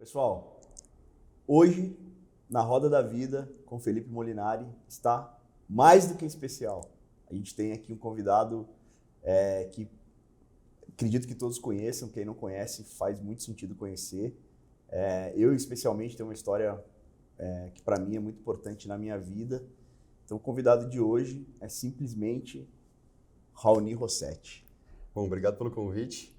Pessoal, hoje, na Roda da Vida, com Felipe Molinari, está mais do que especial. A gente tem aqui um convidado que acredito que todos conheçam, quem não conhece faz muito sentido conhecer. Eu, especialmente, tenho uma história que para mim é muito importante na minha vida. Então, o convidado de hoje é simplesmente Raoni Rossetti. Bom, obrigado pelo convite.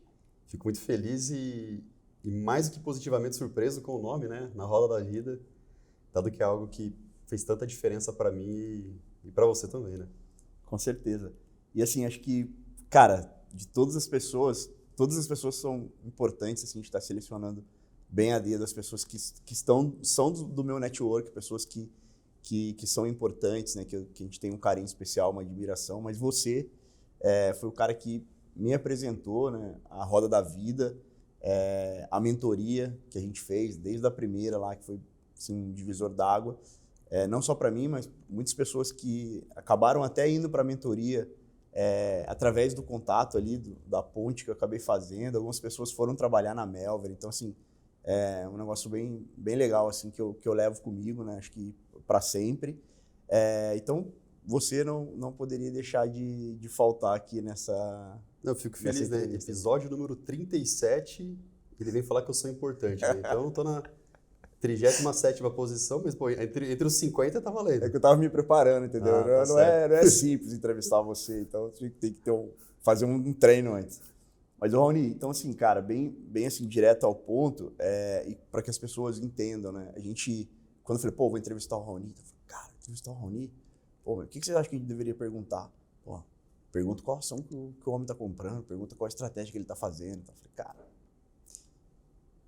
Fico muito feliz e mais do que positivamente surpreso com o nome, né? Na Roda da Vida, dado que é algo que fez tanta diferença para mim e para você também, né? Com certeza. E assim, acho que, cara, de todas as pessoas são importantes, assim, a gente está selecionando bem a dedo as pessoas que são do meu network, pessoas que são importantes, né? Que a gente tem um carinho especial, uma admiração, mas você foi o cara que me apresentou, né, a Roda da Vida, a mentoria que a gente fez desde a primeira lá, que foi assim, um divisor d'água, não só para mim, mas muitas pessoas que acabaram até indo para a mentoria através do contato ali, da ponte que eu acabei fazendo. Algumas pessoas foram trabalhar na Melver, então assim, é um negócio bem, bem legal assim, que eu levo comigo, né, acho que para sempre. Então, você não poderia deixar de faltar aqui nessa... Eu fico feliz, né? Episódio número 37, ele vem falar que eu sou importante, né? Então eu tô na 37ª posição, mas pô, entre os 50 tá valendo. É que eu tava me preparando, entendeu? Tá não é simples entrevistar você, então tem que fazer um treino antes. Mas, Raoni, então assim, cara, bem assim, direto ao ponto, e para que as pessoas entendam, né? A gente, quando eu falei, pô, vou entrevistar o Raoni, eu falei, cara, entrevistar o Raoni? Pô, o que você acha que a gente deveria perguntar? Pô, pergunta qual ação que o homem tá comprando, pergunta qual a estratégia que ele tá fazendo. Então, eu falei, cara,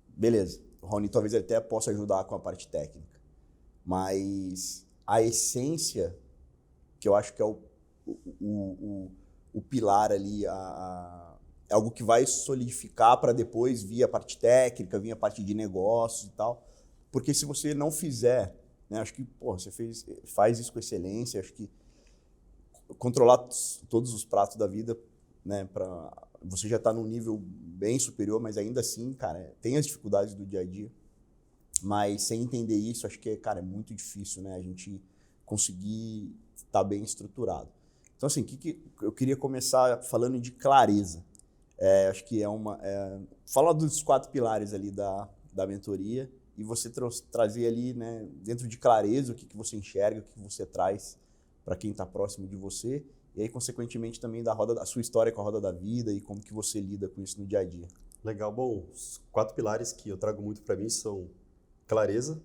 beleza, o Raoni talvez ele até possa ajudar com a parte técnica, mas a essência, que eu acho que é o pilar ali, é algo que vai solidificar para depois vir a parte técnica, vir a parte de negócios e tal, porque se você não fizer, né, acho que você faz isso com excelência, acho que controlar todos os pratos da vida, né, você já está num nível bem superior, mas ainda assim, cara, tem as dificuldades do dia a dia, mas sem entender isso, acho que, cara, é muito difícil, né, a gente conseguir estar bem estruturado. Então, assim, eu queria começar falando de clareza. Acho que falar dos 4 pilares ali da mentoria e você trazer ali, né, dentro de clareza, o que você enxerga, o que você traz para quem está próximo de você, e aí, consequentemente, também a sua história com a Roda da Vida e como que você lida com isso no dia a dia. Legal. Bom, os 4 pilares que eu trago muito para mim são clareza,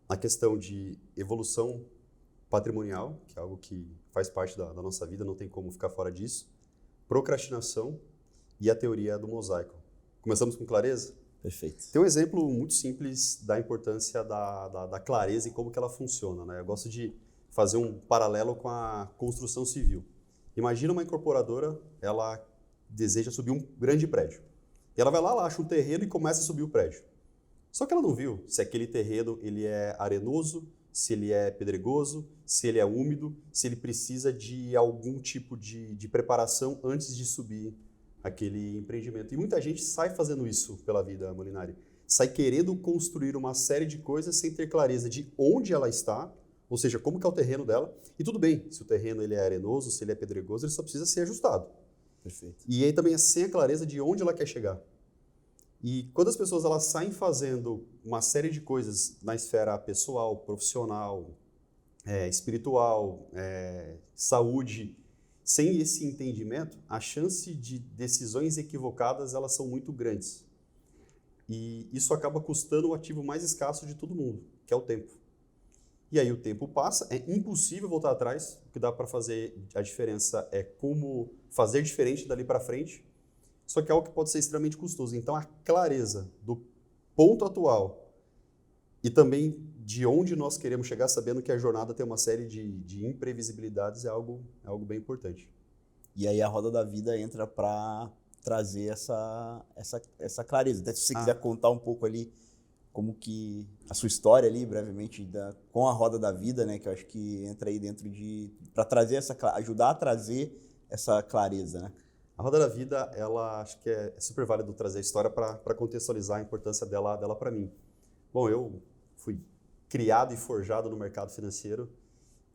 a questão de evolução patrimonial, que é algo que faz parte da nossa vida, não tem como ficar fora disso, procrastinação e a teoria do mosaico. Começamos com clareza? Perfeito. Tem um exemplo muito simples da importância da clareza e como que ela funciona, né? Eu gosto de fazer um paralelo com a construção civil. Imagina uma incorporadora, ela deseja subir um grande prédio. E ela vai lá, ela acha um terreno e começa a subir o prédio. Só que ela não viu se aquele terreno ele é arenoso, se ele é pedregoso, se ele é úmido, se ele precisa de algum tipo de preparação antes de subir aquele empreendimento. E muita gente sai fazendo isso pela vida, Molinari. Sai querendo construir uma série de coisas sem ter clareza de onde ela está, ou seja, como que é o terreno dela. E tudo bem, se o terreno ele é arenoso, se ele é pedregoso, ele só precisa ser ajustado. Perfeito. E aí também é sem a clareza de onde ela quer chegar. E quando as pessoas elas saem fazendo uma série de coisas na esfera pessoal, profissional, espiritual, saúde, sem esse entendimento, a chance de decisões equivocadas elas são muito grandes. E isso acaba custando o ativo mais escasso de todo mundo, que é o tempo. E aí o tempo passa, é impossível voltar atrás, o que dá para fazer a diferença é como fazer diferente dali para frente, só que é algo que pode ser extremamente custoso. Então a clareza do ponto atual e também de onde nós queremos chegar, sabendo que a jornada tem uma série de imprevisibilidades, é algo bem importante. E aí a Roda da Vida entra para trazer essa clareza. Até se você quiser contar um pouco ali como que a sua história ali, brevemente, com a Roda da Vida, né, que eu acho que entra aí dentro para trazer ajudar a trazer essa clareza, né? A roda da vida, ela acho que é super válido trazer a história para contextualizar a importância dela para mim. Bom, eu fui criado e forjado no mercado financeiro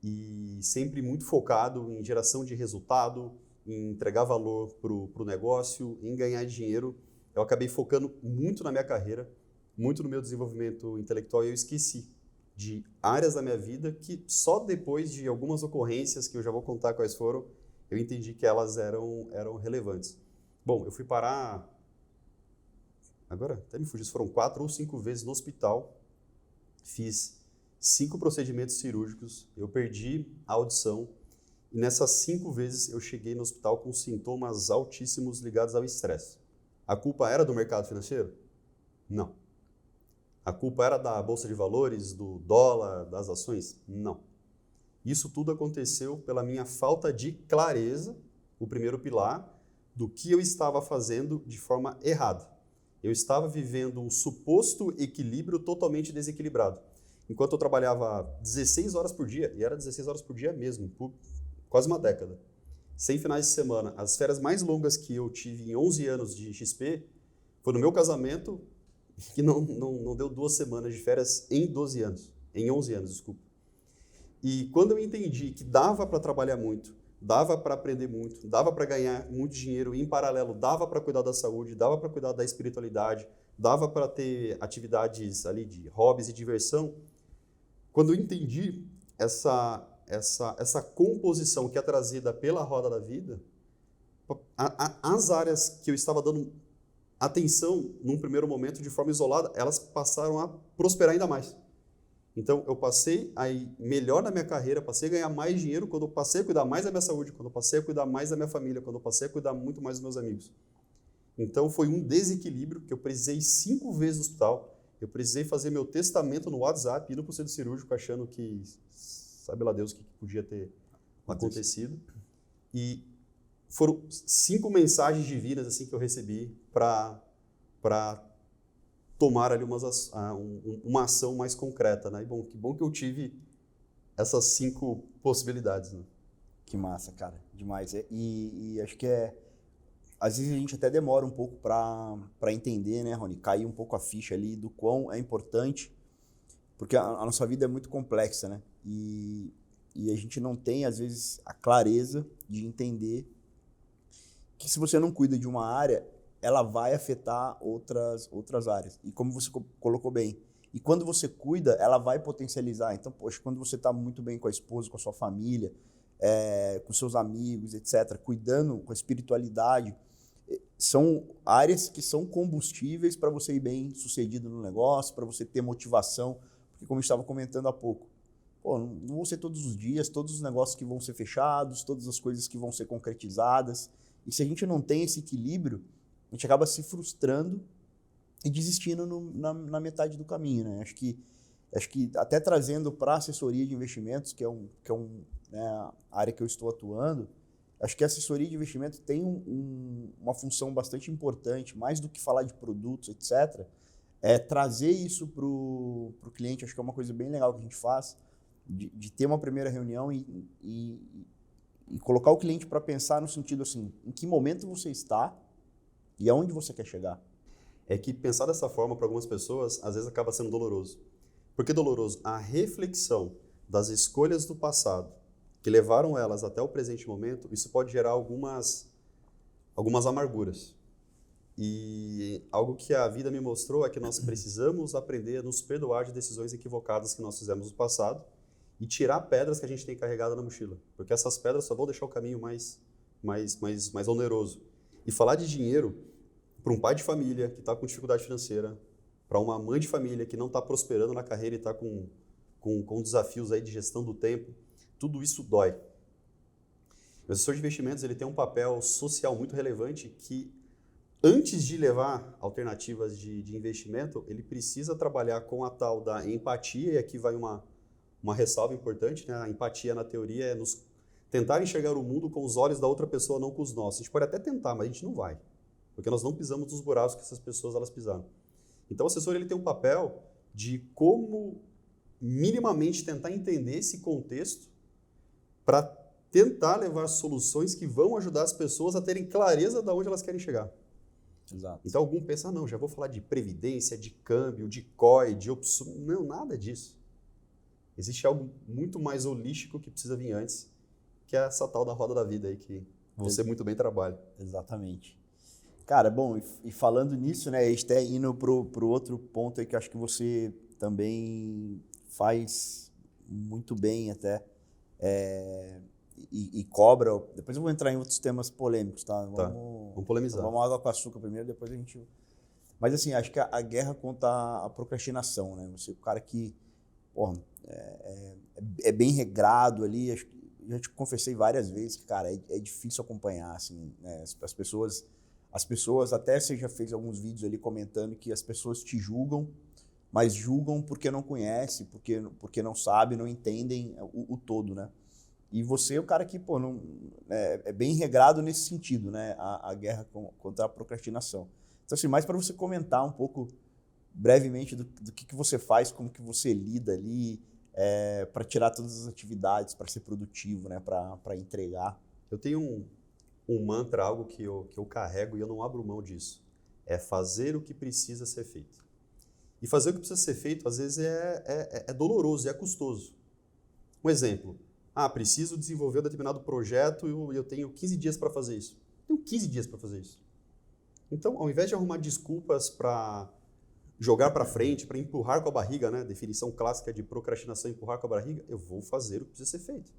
e sempre muito focado em geração de resultado, em entregar valor para o negócio, em ganhar dinheiro. Eu acabei focando muito na minha carreira, muito no meu desenvolvimento intelectual e eu esqueci de áreas da minha vida que só depois de algumas ocorrências, que eu já vou contar quais foram, eu entendi que elas eram relevantes. Bom, eu fui parar, agora até me fugiu, foram 4 ou 5 vezes no hospital, fiz 5 procedimentos cirúrgicos, eu perdi a audição e nessas 5 vezes eu cheguei no hospital com sintomas altíssimos ligados ao estresse. A culpa era do mercado financeiro? Não. A culpa era da bolsa de valores, do dólar, das ações? Não. Isso tudo aconteceu pela minha falta de clareza, o primeiro pilar, do que eu estava fazendo de forma errada. Eu estava vivendo um suposto equilíbrio totalmente desequilibrado. Enquanto eu trabalhava 16 horas por dia, e era 16 horas por dia mesmo, por quase uma década, sem finais de semana, as férias mais longas que eu tive em 11 anos de XP foi no meu casamento, que não deu 2 semanas de férias em 12 anos, em 11 anos, desculpa. E quando eu entendi que dava para trabalhar muito, dava para aprender muito, dava para ganhar muito dinheiro e, em paralelo, dava para cuidar da saúde, dava para cuidar da espiritualidade, dava para ter atividades ali de hobbies e diversão, quando eu entendi essa composição que é trazida pela roda da vida, as áreas que eu estava dando atenção num primeiro momento de forma isolada, elas passaram a prosperar ainda mais. Então, eu passei a ir melhor na minha carreira, passei a ganhar mais dinheiro quando eu passei a cuidar mais da minha saúde, quando eu passei a cuidar mais da minha família, quando eu passei a cuidar muito mais dos meus amigos. Então, foi um desequilíbrio que eu precisei 5 vezes no hospital, eu precisei fazer meu testamento no WhatsApp, indo para o centro cirúrgico, achando que, sabe lá Deus, o que podia ter acontecido. E foram 5 mensagens divinas assim, que eu recebi para tomar ali uma ação mais concreta, né? E bom, que bom que eu tive essas 5 possibilidades, né? Que massa, cara, demais. E acho que às vezes a gente até demora um pouco para entender, né, Rony? Cair um pouco a ficha ali do quão é importante, porque a nossa vida é muito complexa, né? E a gente não tem, às vezes, a clareza de entender que se você não cuida de uma área, ela vai afetar outras áreas. E como você colocou bem, e quando você cuida, ela vai potencializar. Então, poxa, quando você está muito bem com a esposa, com a sua família, com seus amigos, etc., cuidando com a espiritualidade, são áreas que são combustíveis para você ir bem sucedido no negócio, para você ter motivação, porque como eu estava comentando há pouco, não vão ser todos os dias, todos os negócios que vão ser fechados, todas as coisas que vão ser concretizadas, e se a gente não tem esse equilíbrio, a gente acaba se frustrando e desistindo na metade do caminho, né? Acho que até trazendo para a assessoria de investimentos, que é né, a área que eu estou atuando, acho que a assessoria de investimento tem uma função bastante importante, mais do que falar de produtos, etc., é trazer isso para o cliente. Acho que é uma coisa bem legal que a gente faz, de ter uma primeira reunião e colocar o cliente para pensar no sentido assim, em que momento você está e aonde você quer chegar. É que pensar dessa forma para algumas pessoas, às vezes acaba sendo doloroso. Por que doloroso? A reflexão das escolhas do passado que levaram elas até o presente momento, isso pode gerar algumas amarguras. E algo que a vida me mostrou é que nós precisamos aprender a nos perdoar de decisões equivocadas que nós fizemos no passado e tirar pedras que a gente tem carregado na mochila, porque essas pedras só vão deixar o caminho mais oneroso. E falar de dinheiro para um pai de família que está com dificuldade financeira, para uma mãe de família que não está prosperando na carreira e está com desafios aí de gestão do tempo, tudo isso dói. O assessor de investimentos ele tem um papel social muito relevante que, antes de levar alternativas de investimento, ele precisa trabalhar com a tal da empatia, e aqui vai uma ressalva importante, né? A empatia na teoria é nos tentar enxergar o mundo com os olhos da outra pessoa, não com os nossos. A gente pode até tentar, mas a gente não vai, porque nós não pisamos nos buracos que essas pessoas elas pisaram. Então o assessor ele tem um papel de como minimamente tentar entender esse contexto para tentar levar soluções que vão ajudar as pessoas a terem clareza de onde elas querem chegar. Exato. Então algum pensa, não, já vou falar de previdência, de câmbio, de COI, de opção. Não, nada disso. Existe algo muito mais holístico que precisa vir antes, que é essa tal da roda da vida aí que você muito bem trabalha. Exatamente. Cara, bom, e falando nisso, né, a gente está indo pro outro ponto aí que eu acho que você também faz muito bem até, e cobra. Depois eu vou entrar em outros temas polêmicos, tá? Vamos polemizar. Vamos água com açúcar primeiro, depois a gente... Mas assim, acho que a guerra contra a procrastinação, né? Você é o cara que, porra, é bem regrado ali, acho que já te confessei várias vezes que, cara, é difícil acompanhar, assim, né? As pessoas, até você já fez alguns vídeos ali comentando que as pessoas te julgam, mas julgam porque não conhecem, porque não sabem, não entendem o todo, né? E você é o cara que, pô, não, é bem regrado nesse sentido, né? A guerra contra a procrastinação. Então, assim, mais para você comentar um pouco brevemente do que você faz, como que você lida ali, para tirar todas as atividades, para ser produtivo, né? Para entregar. Eu tenho um mantra, algo que eu carrego e eu não abro mão disso. É fazer o que precisa ser feito. E fazer o que precisa ser feito, às vezes, é doloroso, é custoso. Um exemplo. Preciso desenvolver um determinado projeto e eu tenho 15 dias para fazer isso. Eu tenho 15 dias para fazer isso. Então, ao invés de arrumar desculpas para jogar para frente, para empurrar com a barriga, né? Definição clássica de procrastinação, empurrar com a barriga, eu vou fazer o que precisa ser feito.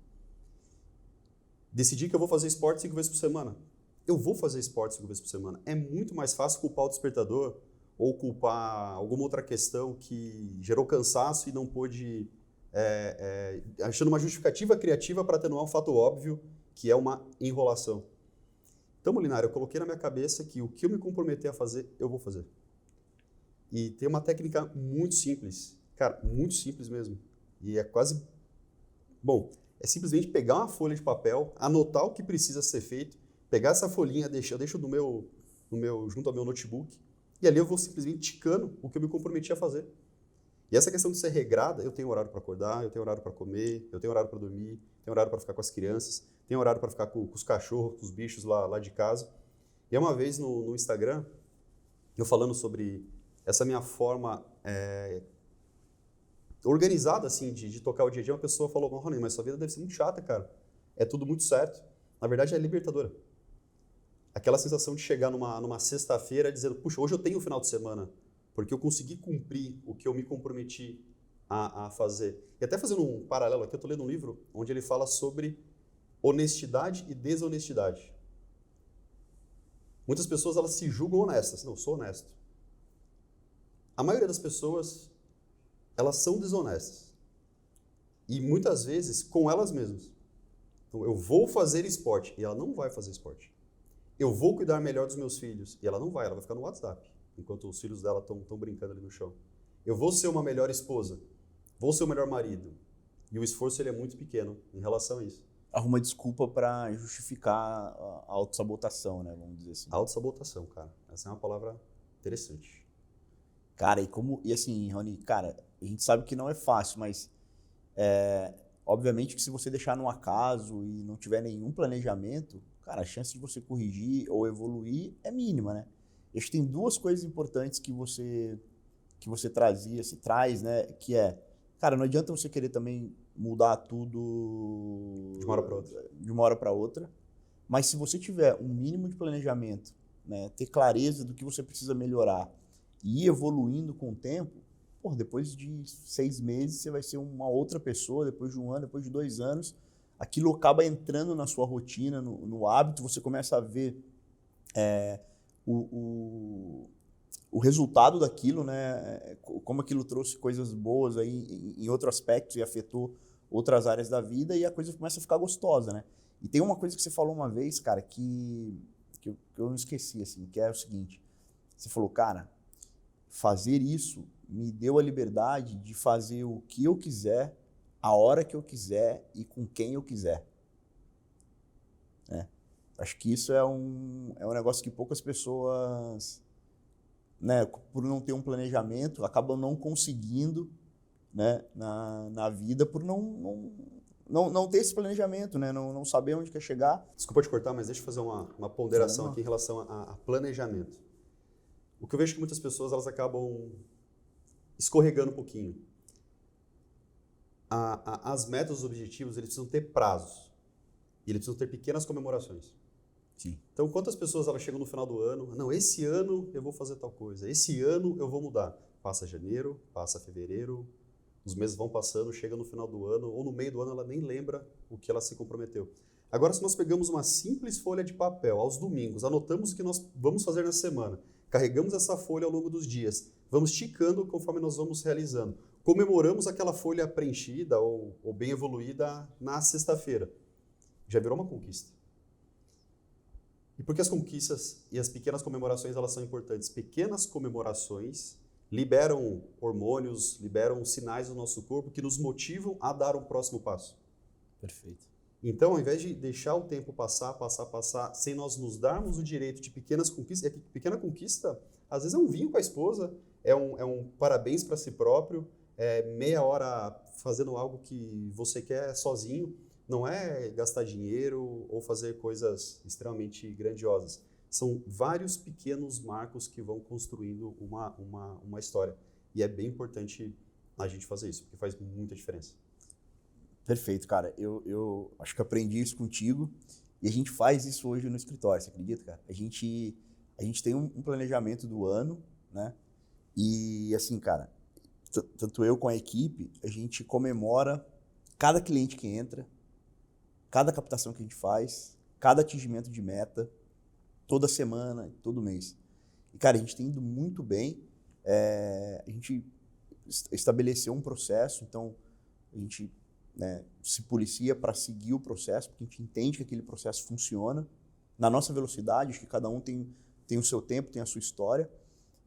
Decidi que eu vou fazer esporte 5 vezes por semana. Eu vou fazer esporte 5 vezes por semana. É muito mais fácil culpar o despertador ou culpar alguma outra questão que gerou cansaço e não pôde, achando uma justificativa criativa para atenuar um fato óbvio, que é uma enrolação. Então, Molinari, eu coloquei na minha cabeça que o que eu me comprometer a fazer, eu vou fazer. E tem uma técnica muito simples, cara, muito simples mesmo. E é quase... Bom, é simplesmente pegar uma folha de papel, anotar o que precisa ser feito, pegar essa folhinha, eu deixo junto ao meu notebook, e ali eu vou simplesmente ticando o que eu me comprometi a fazer. E essa questão de ser regrada, eu tenho horário para acordar, eu tenho horário para comer, eu tenho horário para dormir, tenho horário para ficar com as crianças, tenho horário para ficar com os cachorros, com os bichos lá de casa. E uma vez no Instagram, eu falando sobre essa minha forma organizada, assim, de tocar o dia a dia, uma pessoa falou, Rony, mas sua vida deve ser muito chata, cara. É tudo muito certo. Na verdade, é libertadora. Aquela sensação de chegar numa sexta-feira dizendo, puxa, hoje eu tenho um final de semana, porque eu consegui cumprir o que eu me comprometi a fazer. E até fazendo um paralelo aqui, eu estou lendo um livro onde ele fala sobre honestidade e desonestidade. Muitas pessoas, elas se julgam honestas. Não, eu sou honesto. A maioria das pessoas, elas são desonestas. E muitas vezes com elas mesmas. Então, eu vou fazer esporte e ela não vai fazer esporte. Eu vou cuidar melhor dos meus filhos e ela não vai, ela vai ficar no WhatsApp, enquanto os filhos dela estão brincando ali no chão. Eu vou ser uma melhor esposa, vou ser o melhor marido. E o esforço ele é muito pequeno em relação a isso. Arruma desculpa para justificar a autossabotação, né? Vamos dizer assim. Autossabotação, cara. Essa é uma palavra interessante. Cara, e assim, Rony, cara, a gente sabe que não é fácil, mas obviamente que se você deixar no acaso e não tiver nenhum planejamento, cara, a chance de você corrigir ou evoluir é mínima, né? Acho que tem duas coisas importantes que você traz, né? Que cara, não adianta você querer também mudar tudo de uma hora para outra. De uma hora para outra, mas se você tiver um mínimo de planejamento, né, ter clareza do que você precisa melhorar e ir evoluindo com o tempo, depois de 6 meses você vai ser uma outra pessoa, depois de 1 ano, depois de 2 anos, aquilo acaba entrando na sua rotina, no hábito, você começa a ver o resultado daquilo, né? Como aquilo trouxe coisas boas aí em outros aspectos e afetou outras áreas da vida e a coisa começa a ficar gostosa, né? E tem uma coisa que você falou uma vez, cara, que eu não esqueci, assim, que é o seguinte, você falou, cara, fazer isso me deu a liberdade de fazer o que eu quiser, a hora que eu quiser e com quem eu quiser. Acho que isso é um negócio que poucas pessoas, né, por não ter um planejamento, acabam não conseguindo, né, na vida por não não ter esse planejamento, né? Não saber onde quer chegar. Desculpa te cortar, mas deixa eu fazer uma ponderação aqui em relação a planejamento. O que eu vejo que muitas pessoas elas acabam escorregando um pouquinho. As metas, os objetivos, eles precisam ter prazos. E eles precisam ter pequenas comemorações. Sim. Então, quantas pessoas elas chegam no final do ano? Não, esse ano eu vou fazer tal coisa. Esse ano eu vou mudar. Passa janeiro, passa fevereiro, os meses vão passando, chega no final do ano, ou no meio do ano ela nem lembra o que ela se comprometeu. Agora, se nós pegamos uma simples folha de papel aos domingos, anotamos o que nós vamos fazer na semana, carregamos essa folha ao longo dos dias, vamos ticando conforme nós vamos realizando, comemoramos aquela folha preenchida ou bem evoluída na sexta-feira, já virou uma conquista. E por que as conquistas e as pequenas comemorações elas são importantes? Pequenas comemorações liberam hormônios, liberam sinais do nosso corpo que nos motivam a dar um próximo passo. Perfeito. Então, ao invés de deixar o tempo passar, sem nós nos darmos o direito de pequenas conquistas, pequena conquista, às vezes é um vinho com a esposa, é um parabéns para si próprio, é meia hora fazendo algo que você quer sozinho, não é gastar dinheiro ou fazer coisas extremamente grandiosas. São vários pequenos marcos que vão construindo uma história. E é bem importante a gente fazer isso, porque faz muita diferença. Perfeito, cara. Eu acho que aprendi isso contigo e a gente faz isso hoje no escritório, você acredita, cara? A gente tem um planejamento do ano, né? E assim, cara, tanto eu com a equipe, a gente comemora cada cliente que entra, cada captação que a gente faz, cada atingimento de meta, toda semana, todo mês. E, cara, a gente tem ido muito bem. A gente estabeleceu um processo, então a gente se policia para seguir o processo, porque a gente entende que aquele processo funciona na nossa velocidade, acho que cada um tem o seu tempo, tem a sua história,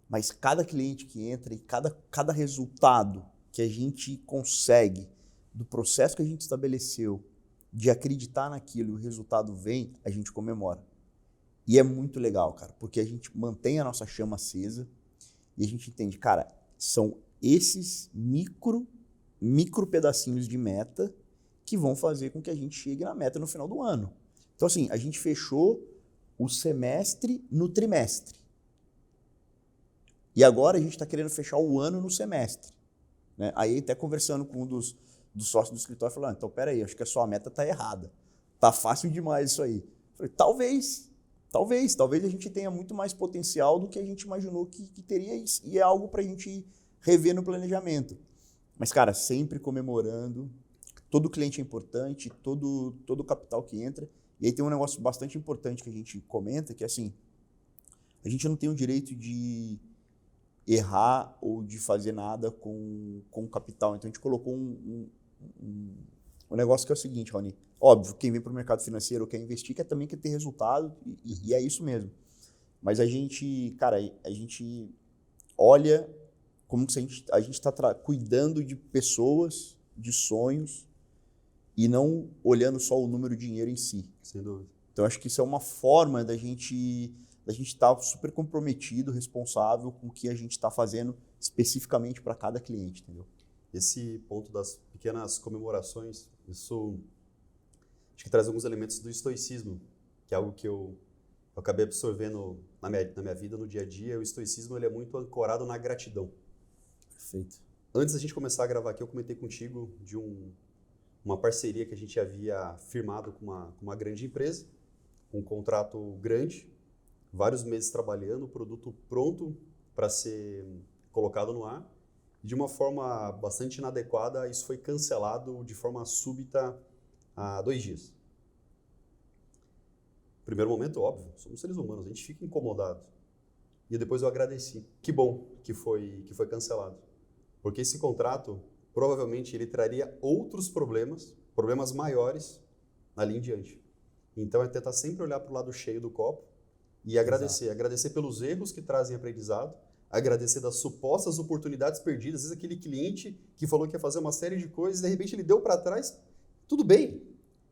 mas cada cliente que entra e cada resultado que a gente consegue do processo que a gente estabeleceu, de acreditar naquilo e o resultado vem, a gente comemora. E é muito legal, cara, porque a gente mantém a nossa chama acesa e a gente entende, cara, são esses micro pedacinhos de meta que vão fazer com que a gente chegue na meta no final do ano. Então, assim, a gente fechou o semestre no trimestre. E agora a gente está querendo fechar o ano no semestre. Né? Aí, até conversando com um dos sócios do escritório, falando, então, peraí, acho que a sua meta está errada. Tá fácil demais isso aí. Eu falei, talvez a gente tenha muito mais potencial do que a gente imaginou que teria isso. E é algo para a gente rever no planejamento. Mas, cara, sempre comemorando. Todo cliente é importante, todo capital que entra. E aí tem um negócio bastante importante que a gente comenta, que é assim, a gente não tem o direito de errar ou de fazer nada com o capital. Então a gente colocou um negócio que é o seguinte, Rony. Óbvio, quem vem para o mercado financeiro quer investir, também quer ter resultado, e é isso mesmo. Mas a gente olha como que a gente está cuidando de pessoas, de sonhos, e não olhando só o número de dinheiro em si. Sem dúvida. Então, acho que isso é uma forma da gente estar super comprometido, responsável com o que a gente está fazendo especificamente para cada cliente, entendeu? Esse ponto das pequenas comemorações, isso acho que traz alguns elementos do estoicismo, que é algo que eu acabei absorvendo na minha vida, no dia a dia. O estoicismo ele é muito ancorado na gratidão. Perfeito. Antes da gente começar a gravar aqui, eu comentei contigo de uma parceria que a gente havia firmado com uma grande empresa, um contrato grande, vários meses trabalhando, o produto pronto para ser colocado no ar. De uma forma bastante inadequada, isso foi cancelado de forma súbita há 2 dias. Primeiro momento, óbvio, somos seres humanos, a gente fica incomodado. E depois eu agradeci. Que bom que foi cancelado. Porque esse contrato, provavelmente, ele traria outros problemas maiores ali em diante. Então, é tentar sempre olhar para o lado cheio do copo e agradecer. Exato. Agradecer pelos erros que trazem aprendizado, agradecer das supostas oportunidades perdidas. Às vezes, aquele cliente que falou que ia fazer uma série de coisas, de repente ele deu para trás. Tudo bem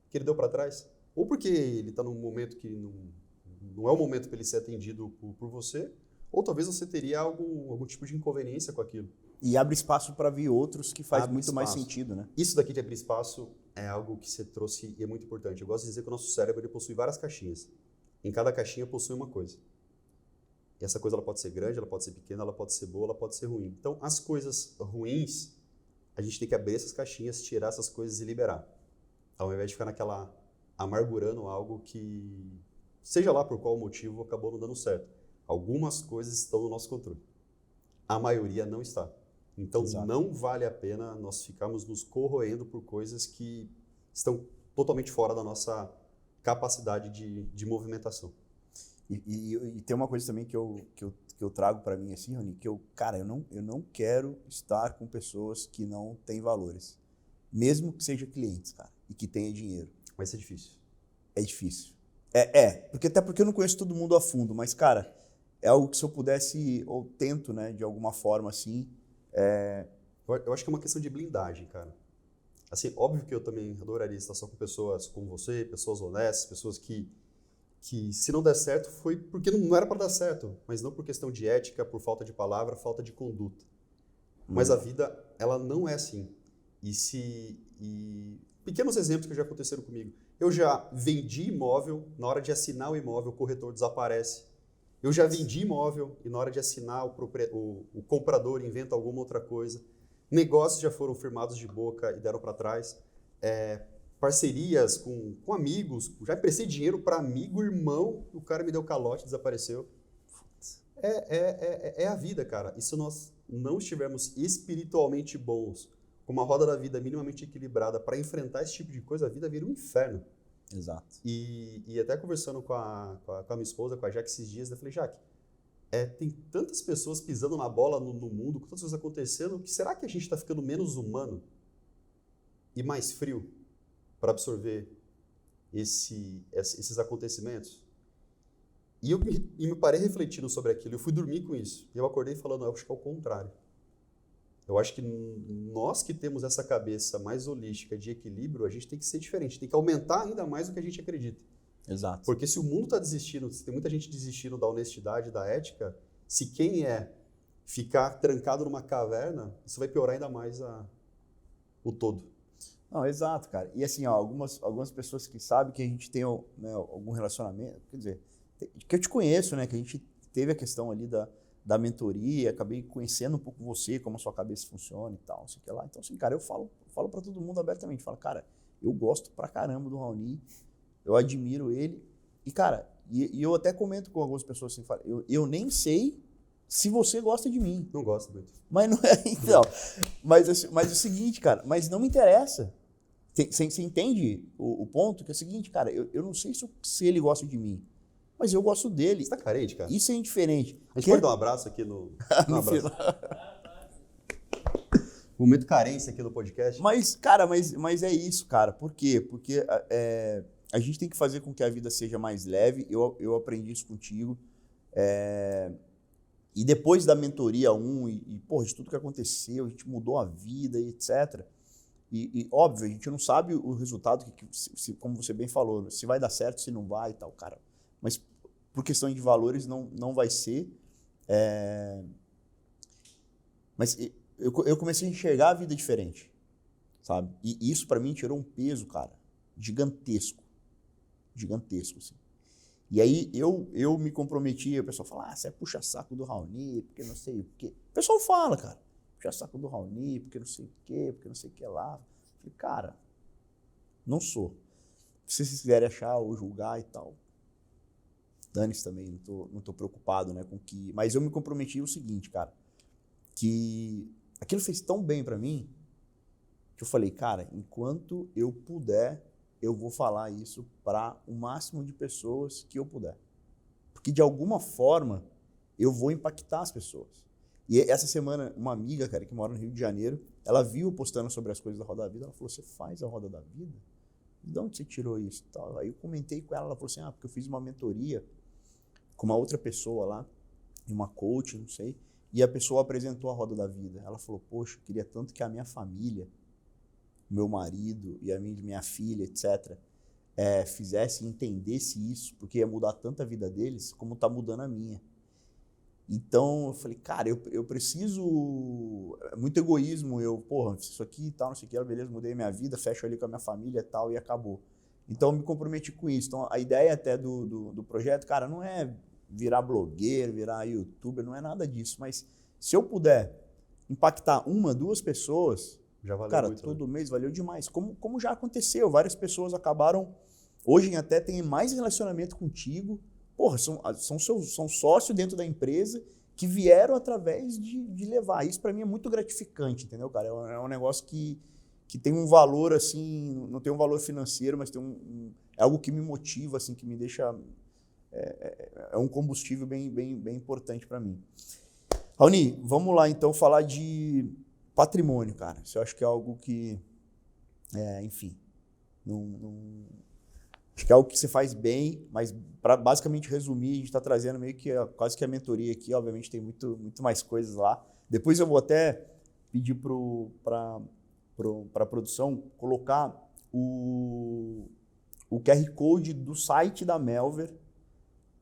que ele deu para trás. Ou porque ele está num momento que não é o momento para ele ser atendido por você, ou talvez você teria algum tipo de inconveniência com aquilo. E abre espaço para vir outros que faz Abre muito mais espaço. sentido, né? Isso daqui de abrir espaço é algo que você trouxe e é muito importante. Eu gosto de dizer que o nosso cérebro ele possui várias caixinhas. Em cada caixinha possui uma coisa. E essa coisa ela pode ser grande, ela pode ser pequena, ela pode ser boa, ela pode ser ruim. Então, as coisas ruins, a gente tem que abrir essas caixinhas, tirar essas coisas e liberar. Ao invés de ficar naquela amargurando algo que, seja lá por qual motivo, acabou não dando certo. Algumas coisas estão no nosso controle. A maioria não está. Então, Exato. não vale a pena nós ficarmos nos corroendo por coisas que estão totalmente fora da nossa capacidade de movimentação. E tem uma coisa também que eu trago para mim, assim, Rony, que cara, eu não quero estar com pessoas que não têm valores. Mesmo que sejam clientes, cara, e que tenha dinheiro. Vai ser difícil. É difícil. Até porque eu não conheço todo mundo a fundo, mas, cara, é algo que se eu pudesse, ou tento, né, de alguma forma, assim... Eu acho que é uma questão de blindagem, cara. Assim, óbvio que eu também adoraria estar só com pessoas como você, pessoas honestas, pessoas que se não der certo foi porque não era para dar certo, mas não por questão de ética, por falta de palavra, falta de conduta. Mas a vida, ela não é assim. Pequenos exemplos que já aconteceram comigo. Eu já vendi imóvel, na hora de assinar o imóvel, o corretor desaparece. Eu já vendi imóvel e na hora de assinar o comprador inventa alguma outra coisa. Negócios já foram firmados de boca e deram para trás. Parcerias com amigos. Já emprestei dinheiro para amigo, irmão, o cara me deu calote, desapareceu. É a vida, cara. E se nós não estivermos espiritualmente bons, com uma roda da vida minimamente equilibrada para enfrentar esse tipo de coisa, a vida vira um inferno. Exato. E até conversando com a minha esposa, com a Jaque esses dias, eu falei, Jaque, tem tantas pessoas pisando na bola no mundo, com tantas coisas acontecendo, que será que a gente está ficando menos humano e mais frio para absorver esses acontecimentos? E eu me parei refletindo sobre aquilo, eu fui dormir com isso. E eu acordei falando, eu acho que é o contrário. Eu acho que nós que temos essa cabeça mais holística de equilíbrio, a gente tem que ser diferente, tem que aumentar ainda mais o que a gente acredita. Exato. Porque se o mundo está desistindo, se tem muita gente desistindo da honestidade, da ética, se quem ficar trancado numa caverna, isso vai piorar ainda mais o todo. Não, exato, cara. E assim, ó, algumas pessoas que sabem que a gente tem, né, algum relacionamento, quer dizer, que eu te conheço, né, que a gente teve a questão ali da mentoria, acabei conhecendo um pouco você, como a sua cabeça funciona e tal, não sei o que lá. Então, assim, cara, eu falo para todo mundo abertamente, falo, cara, eu gosto pra caramba do Raoni, eu admiro ele, e, cara, e eu até comento com algumas pessoas assim, eu nem sei se você gosta de mim. Não gosto muito. Mas não é, então, mas é o seguinte, cara, mas não me interessa. Você entende o ponto? Que é o seguinte, cara, eu não sei se ele gosta de mim, mas eu gosto dele. Você tá carente, cara? Isso é indiferente. A gente pode dar um abraço aqui no... No Um abraço. Momento carência aqui no podcast. Mas, cara, mas é isso, cara. Por quê? Porque a gente tem que fazer com que a vida seja mais leve. Eu aprendi isso contigo. E depois da mentoria 1 porra, de tudo que aconteceu, a gente mudou a vida e etc. E óbvio, a gente não sabe o resultado, como você bem falou, se vai dar certo, se não vai e tal, cara. Mas por questão de valores não vai ser. Mas eu comecei a enxergar a vida diferente, sabe? E isso para mim tirou um peso, cara, gigantesco. Gigantesco, assim. E aí eu me comprometi, o pessoal fala, você é puxa-saco do Raoni, porque não sei o quê. O pessoal fala, cara, puxa-saco do Raoni, porque não sei o quê, porque não sei o que lá. Eu falei, cara, não sou. Se vocês quiserem achar ou julgar e tal, dane-se também, não tô preocupado, né, com o que... Mas eu me comprometi o seguinte, cara, que aquilo fez tão bem pra mim, que eu falei, cara, enquanto eu puder, eu vou falar isso para o máximo de pessoas que eu puder. Porque, de alguma forma, eu vou impactar as pessoas. E essa semana, uma amiga, cara, que mora no Rio de Janeiro, ela viu postando sobre as coisas da Roda da Vida, ela falou, você faz a Roda da Vida? De onde você tirou isso? Tal. Aí eu comentei com ela, ela falou assim, porque eu fiz uma mentoria com uma outra pessoa lá, uma coach, não sei, e a pessoa apresentou a Roda da Vida. Ela falou, poxa, eu queria tanto que a minha família, meu marido e a minha filha, etc., fizesse e entendesse isso, porque ia mudar tanto a vida deles como está mudando a minha. Então, eu falei, cara, eu preciso... É muito egoísmo, porra, isso aqui e tal, não sei o que, beleza, mudei minha vida, fecho ali com a minha família e tal, e acabou. Então, eu me comprometi com isso. Então, a ideia até do projeto, cara, não é virar blogueiro, virar youtuber, não é nada disso. Mas se eu puder impactar 1, 2 pessoas, Já valeu cara, muito, todo mês valeu demais. Como já aconteceu, várias pessoas acabaram, hoje até têm mais relacionamento contigo, porra, são sócios dentro da empresa que vieram através de levar. Isso para mim é muito gratificante, entendeu, cara? É um negócio que tem um valor, assim, não tem um valor financeiro, mas tem é algo que me motiva, assim, que me deixa... É um combustível bem importante para mim. Raoni, vamos lá, então, falar de patrimônio, cara. Isso eu acho que é algo que, enfim, acho que é algo que você faz bem, mas para basicamente resumir, a gente está trazendo meio que quase que a mentoria aqui, obviamente tem muito mais coisas lá. Depois eu vou até pedir para a produção colocar o QR Code do site da Melver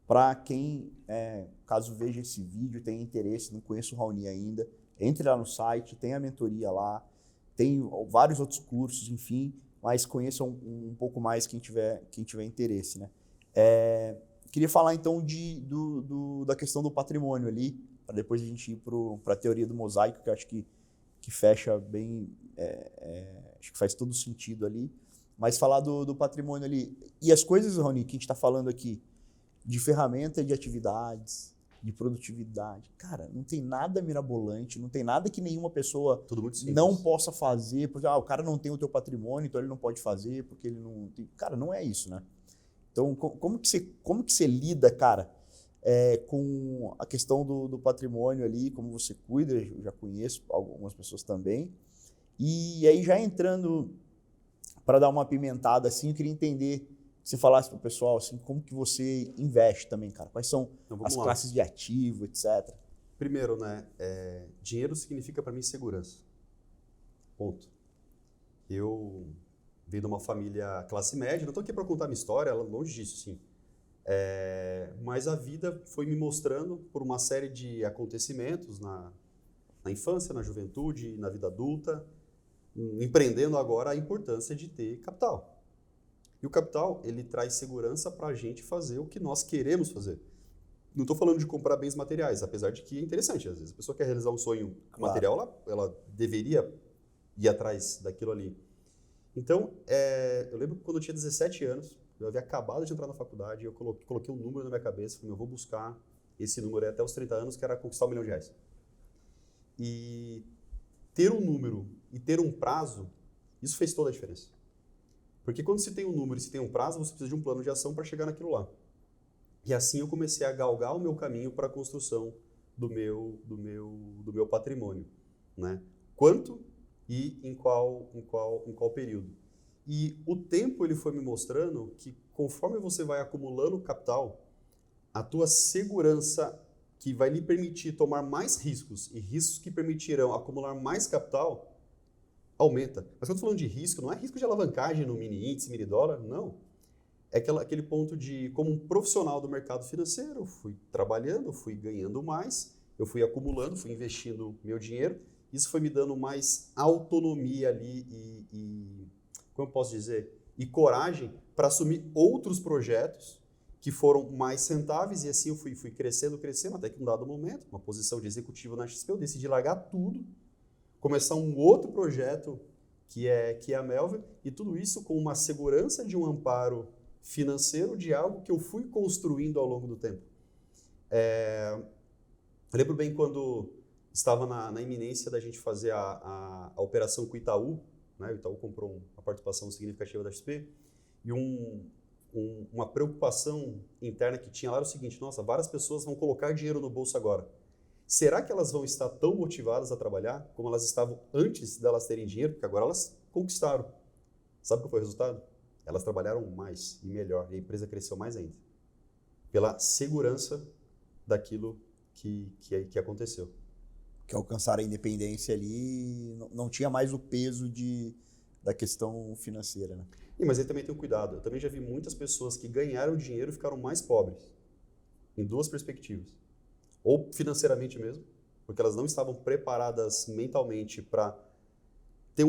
para quem, caso veja esse vídeo, tenha interesse, não conheça o Raoni ainda, entre lá no site, tem a mentoria lá, tem vários outros cursos, enfim, mas conheçam um pouco mais quem tiver interesse, né? Queria falar então da questão do patrimônio ali, para depois a gente ir para a teoria do mosaico, que eu acho que fecha bem, acho que faz todo sentido ali, mas falar do patrimônio ali. E as coisas, Raoni, que a gente está falando aqui, de ferramenta de atividades, de produtividade, cara, não tem nada mirabolante, não tem nada que nenhuma pessoa não possa fazer, porque o cara não tem o teu patrimônio, então ele não pode fazer, porque ele não tem... Cara, não é isso, né? Então, como que você lida, cara, com a questão do patrimônio ali, como você cuida? Eu já conheço algumas pessoas também. E aí, já entrando para dar uma apimentada, assim, eu queria entender, se você falasse para o pessoal, assim, como que você investe também, cara? Quais são as classes de ativo, etc. Primeiro, né, dinheiro significa para mim segurança. Ponto. Eu vim de uma família classe média, não estou aqui para contar minha história, longe disso, sim. Mas a vida foi me mostrando por uma série de acontecimentos na infância, na juventude, na vida adulta, empreendendo agora a importância de ter capital. E o capital, ele traz segurança para a gente fazer o que nós queremos fazer. Não estou falando de comprar bens materiais, apesar de que é interessante. Às vezes a pessoa quer realizar um sonho material, ela deveria ir atrás daquilo ali. Então, eu lembro que quando eu tinha 17 anos, eu havia acabado de entrar na faculdade, e eu coloquei um número na minha cabeça, falei, eu vou buscar esse número até os 30 anos, que era conquistar R$1 milhão. E ter um número e ter um prazo, isso fez toda a diferença. Porque quando você tem um número e você tem um prazo, você precisa de um plano de ação para chegar naquilo lá. E assim eu comecei a galgar o meu caminho para a construção do meu patrimônio, né? Quanto e em qual período. E o tempo ele foi me mostrando que conforme você vai acumulando capital, a tua segurança que vai lhe permitir tomar mais riscos e riscos que permitirão acumular mais capital aumenta. Mas quando eu estou falando de risco, não é risco de alavancagem no mini índice, mini dólar, não. É aquele ponto de, como um profissional do mercado financeiro, eu fui trabalhando, fui ganhando mais, eu fui acumulando, fui investindo meu dinheiro, isso foi me dando mais autonomia ali e como eu posso dizer, e coragem para assumir outros projetos que foram mais rentáveis e assim eu fui crescendo, até que um dado momento, uma posição de executivo na XP, eu decidi largar tudo, começar um outro projeto que é a Melver, e tudo isso com uma segurança de um amparo financeiro de algo que eu fui construindo ao longo do tempo. Eu lembro bem quando estava na iminência da gente fazer a operação com o Itaú, né? O Itaú comprou uma participação significativa da XP, e uma preocupação interna que tinha lá era o seguinte, nossa, várias pessoas vão colocar dinheiro no bolso agora. Será que elas vão estar tão motivadas a trabalhar como elas estavam antes delas terem dinheiro? Porque agora elas conquistaram. Sabe qual foi o resultado? Elas trabalharam mais e melhor, e a empresa cresceu mais ainda. Pela segurança daquilo que aconteceu. Que alcançaram a independência ali, não tinha mais o peso da questão financeira, né? Mas aí também tem um cuidado. Eu também já vi muitas pessoas que ganharam dinheiro e ficaram mais pobres. Em duas perspectivas. ou financeiramente mesmo, porque elas não estavam preparadas mentalmente para ter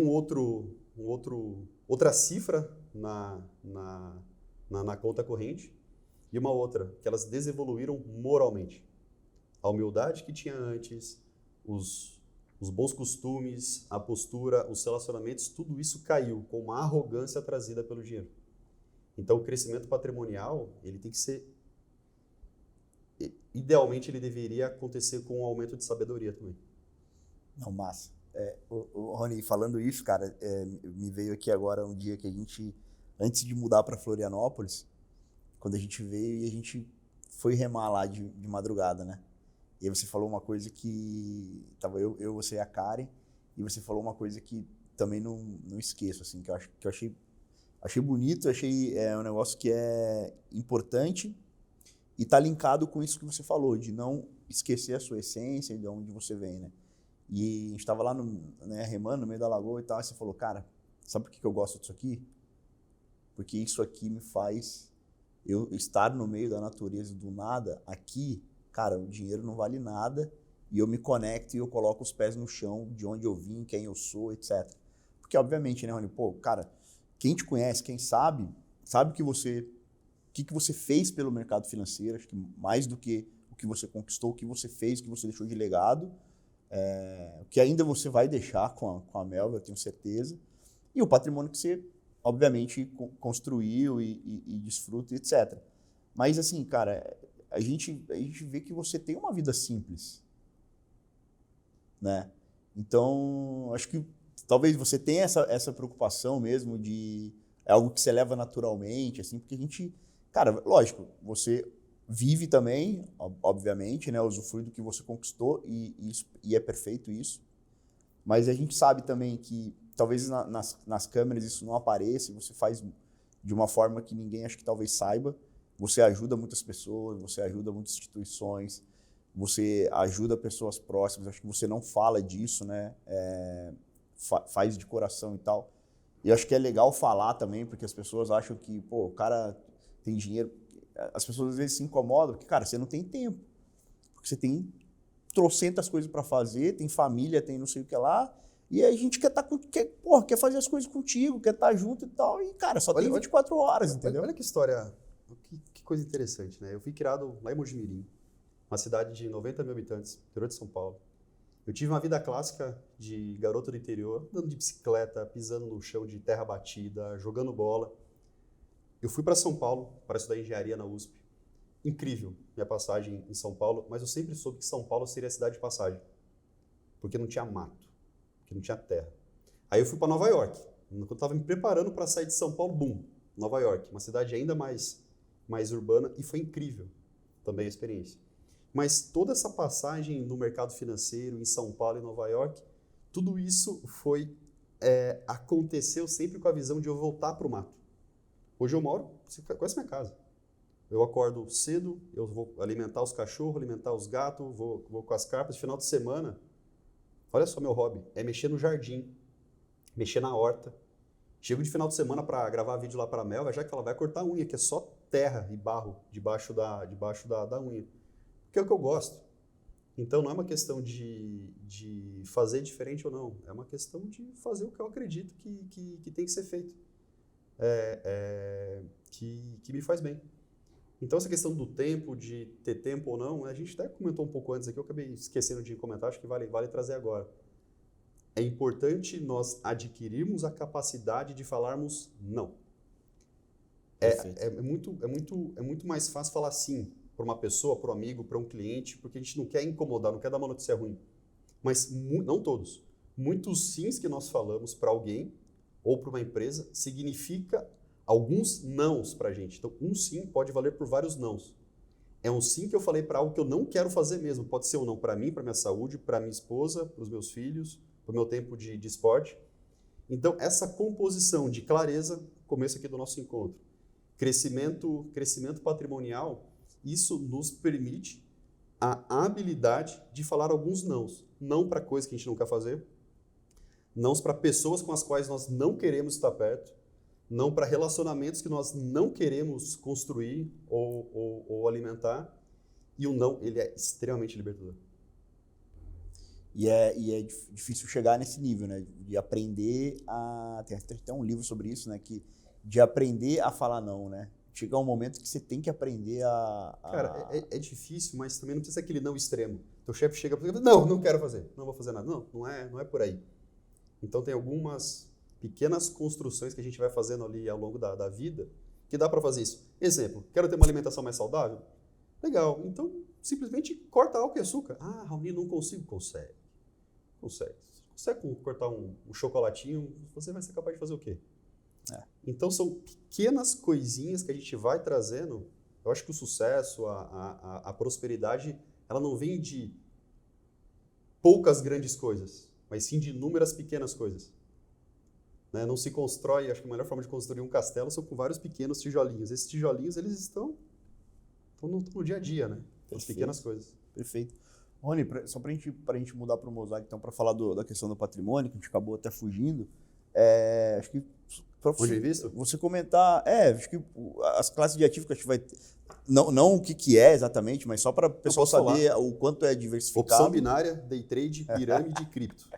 outra cifra na conta corrente, e uma outra, que elas desevoluíram moralmente. A humildade que tinha antes, os bons costumes, a postura, os relacionamentos, tudo isso caiu com uma arrogância trazida pelo dinheiro. Então, o crescimento patrimonial, ele tem que ser... Idealmente, ele deveria acontecer com um aumento de sabedoria também. Não, massa. Rony, falando isso, cara, me veio aqui agora um dia que a gente, antes de mudar para Florianópolis, quando a gente veio e a gente foi remar lá de madrugada, né? E aí você falou uma coisa que... Tava eu, você e a Karen, e você falou uma coisa que também não esqueço, assim, que eu achei bonito, achei um negócio que é importante e tá linkado com isso que você falou, de não esquecer a sua essência e de onde você vem, né? E a gente estava lá remando no meio da lagoa e tal, e você falou, cara, sabe por que eu gosto disso aqui? Porque isso aqui me faz eu estar no meio da natureza do nada. Aqui, cara, o dinheiro não vale nada e eu me conecto e eu coloco os pés no chão de onde eu vim, quem eu sou, etc. Porque, obviamente, né, Rony, pô, cara, quem te conhece, quem sabe que o que você fez pelo mercado financeiro, acho que mais do que o que você conquistou, o que você fez, o que você deixou de legado, o que ainda você vai deixar com a Melva, eu tenho certeza, e o patrimônio que você, obviamente, construiu e desfruta, etc. Mas, assim, cara, a gente vê que você tem uma vida simples, né? Então, acho que talvez você tenha essa preocupação mesmo de... É algo que você leva naturalmente, assim, porque a gente... Cara, lógico, você vive também, obviamente, né, usufrui do que você conquistou e é perfeito isso. Mas a gente sabe também que talvez nas câmeras isso não apareça, você faz de uma forma que ninguém acho que talvez saiba. Você ajuda muitas pessoas, você ajuda muitas instituições, você ajuda pessoas próximas. Acho que você não fala disso, né? Faz de coração e tal. E acho que é legal falar também, porque as pessoas acham que, pô, o cara tem dinheiro. As pessoas às vezes se incomodam, porque, cara, você não tem tempo. Porque você tem trocentas coisas para fazer, tem família, tem não sei o que lá, e a gente quer fazer as coisas contigo, quer estar junto e tal, e, cara, só tem 24 horas, entendeu? Olha que história, que coisa interessante, né? Eu fui criado lá em Mojimirim, uma cidade de 90 mil habitantes, interior de São Paulo. Eu tive uma vida clássica de garoto do interior, andando de bicicleta, pisando no chão de terra batida, jogando bola. Eu fui para São Paulo para estudar engenharia na USP. Incrível minha passagem em São Paulo, mas eu sempre soube que São Paulo seria a cidade de passagem, porque não tinha mato, porque não tinha terra. Aí eu fui para Nova York. Quando eu estava me preparando para sair de São Paulo, bum, Nova York, uma cidade ainda mais urbana, e foi incrível também a experiência. Mas toda essa passagem no mercado financeiro, em São Paulo e Nova York, tudo isso aconteceu sempre com a visão de eu voltar para o mato. Hoje eu moro, você conhece minha casa. Eu acordo cedo, eu vou alimentar os cachorros, alimentar os gatos, vou com as carpas. Final de semana, olha só meu hobby, é mexer no jardim, mexer na horta. Chego de final de semana para gravar vídeo lá para a Melva, já que ela vai cortar a unha, que é só terra e barro debaixo da unha. Que é o que eu gosto. Então não é uma questão de fazer diferente ou não, é uma questão de fazer o que eu acredito que tem que ser feito, que me faz bem. Então essa questão do tempo, de ter tempo ou não, a gente até comentou um pouco antes aqui, eu acabei esquecendo de comentar, acho que vale trazer agora. É importante nós adquirirmos a capacidade de falarmos não. É muito mais fácil falar sim para uma pessoa, para um amigo, para um cliente, porque a gente não quer incomodar, não quer dar uma notícia ruim. Mas não todos. Muitos sims que nós falamos para alguém ou para uma empresa significa alguns nãos para a gente. Então, um sim pode valer por vários nãos. É um sim que eu falei para algo que eu não quero fazer mesmo. Pode ser um não para mim, para minha saúde, para minha esposa, para os meus filhos, para o meu tempo de esporte. Então, essa composição de clareza, começo aqui do nosso encontro. Crescimento patrimonial, isso nos permite a habilidade de falar alguns nãos. Não para coisas que a gente não quer fazer, não para pessoas com as quais nós não queremos estar perto, não para relacionamentos que nós não queremos construir ou alimentar, E o não, ele é extremamente libertador. E é difícil chegar nesse nível, né? De aprender a... Tem até um livro sobre isso, né? De aprender a falar não, né? Chega um momento que você tem que aprender a... Cara, é difícil, mas também não precisa ser aquele não extremo. Teu chefe chega e fala, não quero fazer, não vou fazer nada. Não é por aí. Então tem algumas pequenas construções que a gente vai fazendo ali ao longo da vida que dá para fazer isso. Exemplo, quero ter uma alimentação mais saudável? Legal, então simplesmente corta álcool e açúcar. Ah, Raoni, não consigo. Consegue. Consegue cortar um chocolatinho, você vai ser capaz de fazer o quê? Então são pequenas coisinhas que a gente vai trazendo. Eu acho que o sucesso, a prosperidade, ela não vem de poucas grandes coisas, mas sim de inúmeras pequenas coisas. Né? Não se constrói, acho que a melhor forma de construir um castelo são com vários pequenos tijolinhos. Esses tijolinhos, eles estão no dia a dia, né? As pequenas coisas. Perfeito. Rony, só para a gente mudar para o Mosaic, então, para falar da questão do patrimônio, que a gente acabou até fugindo, acho que Onde eu invisto? Você comentar, acho que as classes de ativos que a gente vai ter, não o que é exatamente, mas só para o pessoal saber o quanto é diversificado. Opção binária, day trade, pirâmide e cripto.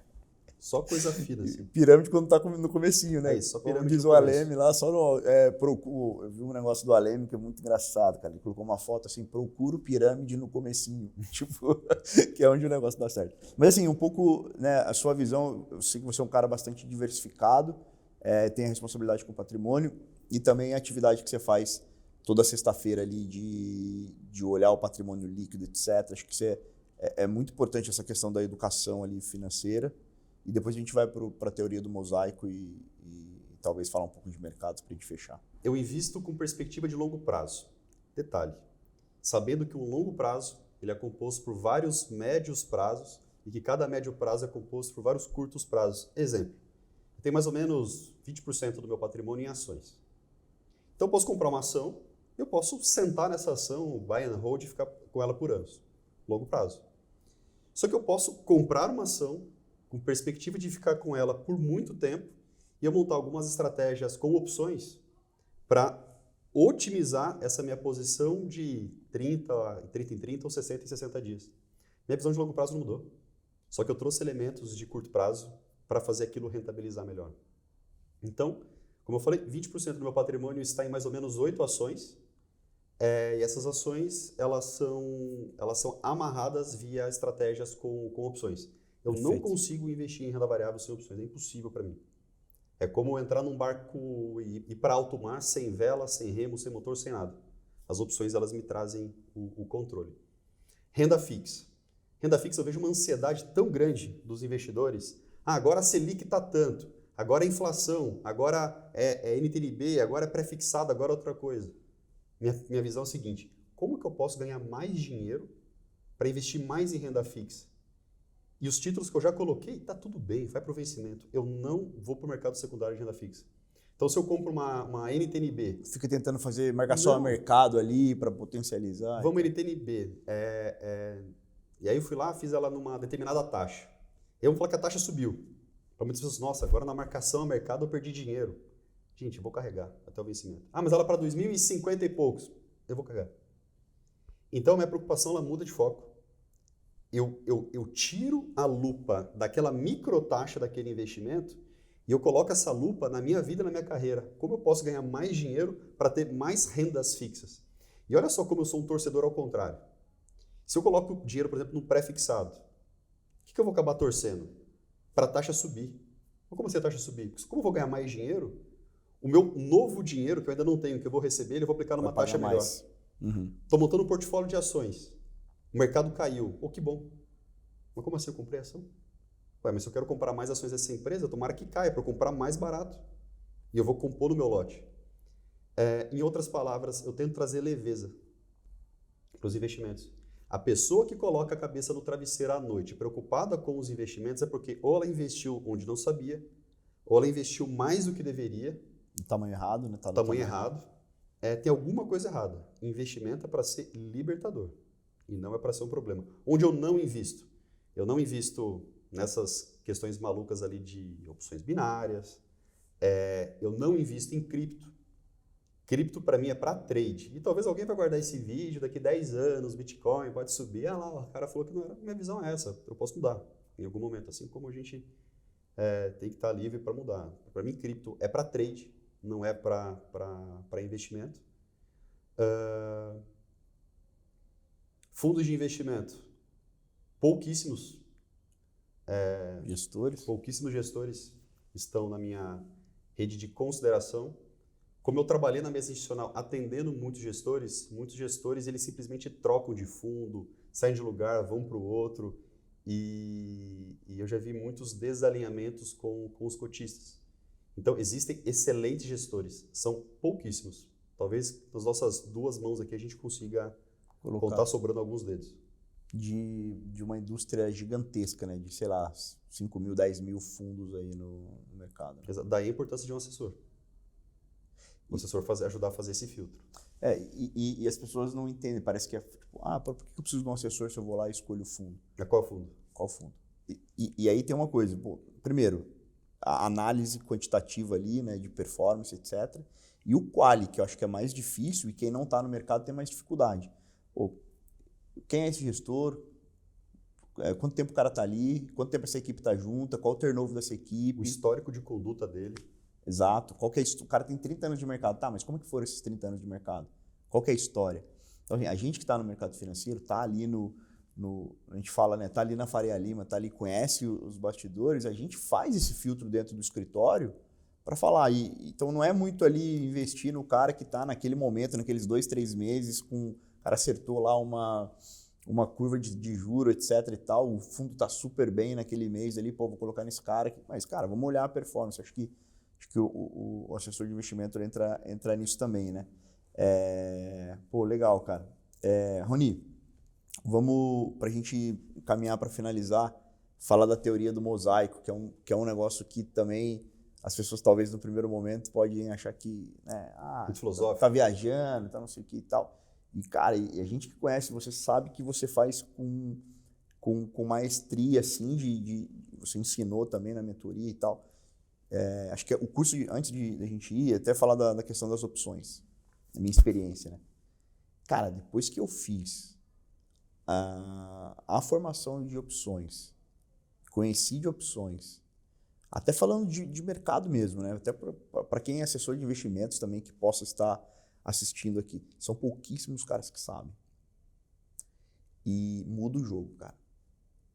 Só coisa fina, assim. Pirâmide quando tá no comecinho, né? É isso, só pirâmide. Como diz o Aleme lá, só no... eu vi um negócio do Aleme que é muito engraçado, cara. Ele colocou uma foto assim, procuro pirâmide no comecinho. Tipo, que é onde o negócio dá certo. Mas assim, um pouco, né, a sua visão, eu sei que você é um cara bastante diversificado, tem a responsabilidade com o patrimônio e também a atividade que você faz toda sexta-feira ali de olhar o patrimônio líquido, etc. Acho que é muito importante essa questão da educação ali financeira. E depois a gente vai para a teoria do mosaico e talvez falar um pouco de mercados para a gente fechar. Eu invisto com perspectiva de longo prazo. Detalhe, sabendo que o longo prazo ele é composto por vários médios prazos e que cada médio prazo é composto por vários curtos prazos. Exemplo, eu tenho mais ou menos 20% do meu patrimônio em ações. Então eu posso comprar uma ação, eu posso sentar nessa ação, buy and hold e ficar com ela por anos. Longo prazo. Só que eu posso comprar uma ação com perspectiva de ficar com ela por muito tempo e eu montar algumas estratégias com opções para otimizar essa minha posição de 30 em 30 ou 60 em 60 dias. Minha visão de longo prazo não mudou. Só que eu trouxe elementos de curto prazo para fazer aquilo rentabilizar melhor. Então, como eu falei, 20% do meu patrimônio está em mais ou menos 8 ações. E essas ações elas são amarradas via estratégias com opções. Eu não consigo investir em renda variável sem opções, é impossível para mim. É como entrar num barco e ir para alto mar sem vela, sem remo, sem motor, sem nada. As opções elas me trazem o controle. Renda fixa. Renda fixa eu vejo uma ansiedade tão grande dos investidores. Agora a Selic está tanto, agora é inflação, agora é NTNB, agora é pré-fixado, agora é outra coisa. Minha visão é a seguinte, como que eu posso ganhar mais dinheiro para investir mais em renda fixa? E os títulos que eu já coloquei, está tudo bem, vai para o vencimento. Eu não vou para o mercado secundário de renda fixa. Então, se eu compro uma NTNB... Fica tentando fazer marcação a mercado ali para potencializar. Vamos NTNB. E aí eu fui lá, fiz ela numa determinada taxa. Eu vou falar que a taxa subiu. Para muitas pessoas, nossa, agora na marcação a mercado eu perdi dinheiro. Gente, eu vou carregar até o vencimento. Ah, mas ela para 2050 e poucos. Eu vou carregar. Então, minha preocupação ela muda de foco. Eu tiro a lupa daquela microtaxa daquele investimento e eu coloco essa lupa na minha vida, na minha carreira. Como eu posso ganhar mais dinheiro para ter mais rendas fixas? E olha só como eu sou um torcedor ao contrário. Se eu coloco dinheiro, por exemplo, no pré-fixado, o que eu vou acabar torcendo? Para a taxa subir. Mas como assim a taxa subir? Porque como eu vou ganhar mais dinheiro, o meu novo dinheiro, que eu ainda não tenho, que eu vou receber, eu vou aplicar numa taxa melhor. Estou montando um portfólio de ações. O mercado caiu. Que bom. Mas como assim eu comprei ação? Mas se eu quero comprar mais ações dessa empresa, tomara que caia para eu comprar mais barato. E eu vou compor no meu lote. Em outras palavras, eu tento trazer leveza para os investimentos. A pessoa que coloca a cabeça no travesseiro à noite, preocupada com os investimentos, é porque ou ela investiu onde não sabia, ou ela investiu mais do que deveria. No tamanho errado, né? Tá no tamanho errado. Tem alguma coisa errada. Investimento é para ser libertador. E não é para ser um problema. Onde eu não invisto? Eu não invisto nessas questões malucas ali de opções binárias. Eu não invisto em cripto. Cripto para mim é para trade. E talvez alguém vai guardar esse vídeo, daqui 10 anos, Bitcoin pode subir. Ah lá, o cara falou que não era, minha visão é essa, eu posso mudar em algum momento, assim como a gente tem que estar livre para mudar. Para mim, cripto é para trade, não é para investimento. Fundos de investimento, pouquíssimos gestores estão na minha rede de consideração. Como eu trabalhei na mesa institucional atendendo muitos gestores eles simplesmente trocam de fundo, saem de lugar, vão para o outro, e eu já vi muitos desalinhamentos com os cotistas. Então, existem excelentes gestores, são pouquíssimos. Talvez nas nossas 2 mãos aqui a gente consiga contar sobrando alguns dedos. De uma indústria gigantesca, né? De, sei lá, 5 mil, 10 mil fundos aí no mercado. Daí a importância de um assessor. O assessor ajudar a fazer esse filtro. E as pessoas não entendem, parece que é tipo, por que eu preciso de um assessor se eu vou lá e escolho o fundo? Qual fundo? Qual fundo? E aí tem uma coisa, primeiro, a análise quantitativa ali, né, de performance, etc. E o quali, que eu acho que é mais difícil, e quem não está no mercado tem mais dificuldade. Quem é esse gestor? Quanto tempo o cara está ali? Quanto tempo essa equipe está junta? Qual o turnover dessa equipe? O histórico de conduta dele. Exato. Qual que é o cara tem 30 anos de mercado. Tá, mas como que foram esses 30 anos de mercado? Qual que é a história? Então, a gente que está no mercado financeiro, está ali a gente fala, né, tá ali na Faria Lima, tá ali, conhece os bastidores, a gente faz esse filtro dentro do escritório para falar. Então, não é muito ali investir no cara que está naquele momento, naqueles 2, 3 meses, o cara acertou lá uma curva de juro, etc e tal, o fundo está super bem naquele mês ali, vou colocar nesse cara aqui. Mas, cara, vamos olhar a performance. Acho que o assessor de investimento entra nisso também, né? Legal, cara. Rony, vamos, para a gente caminhar para finalizar, falar da teoria do mosaico, que é um negócio que também as pessoas talvez no primeiro momento podem achar que, né, muito filosófico, tá viajando, tá não sei o que e tal. E, cara, a gente que conhece, você sabe que você faz com maestria, assim, você ensinou também na mentoria e tal. Acho que o curso, antes da gente ir, até falar da questão das opções, da minha experiência, né? Cara, depois que eu fiz a formação de opções, conheci de opções, até falando de mercado mesmo, né? Até para quem é assessor de investimentos também, que possa estar assistindo aqui, são pouquíssimos caras que sabem. E muda o jogo, cara.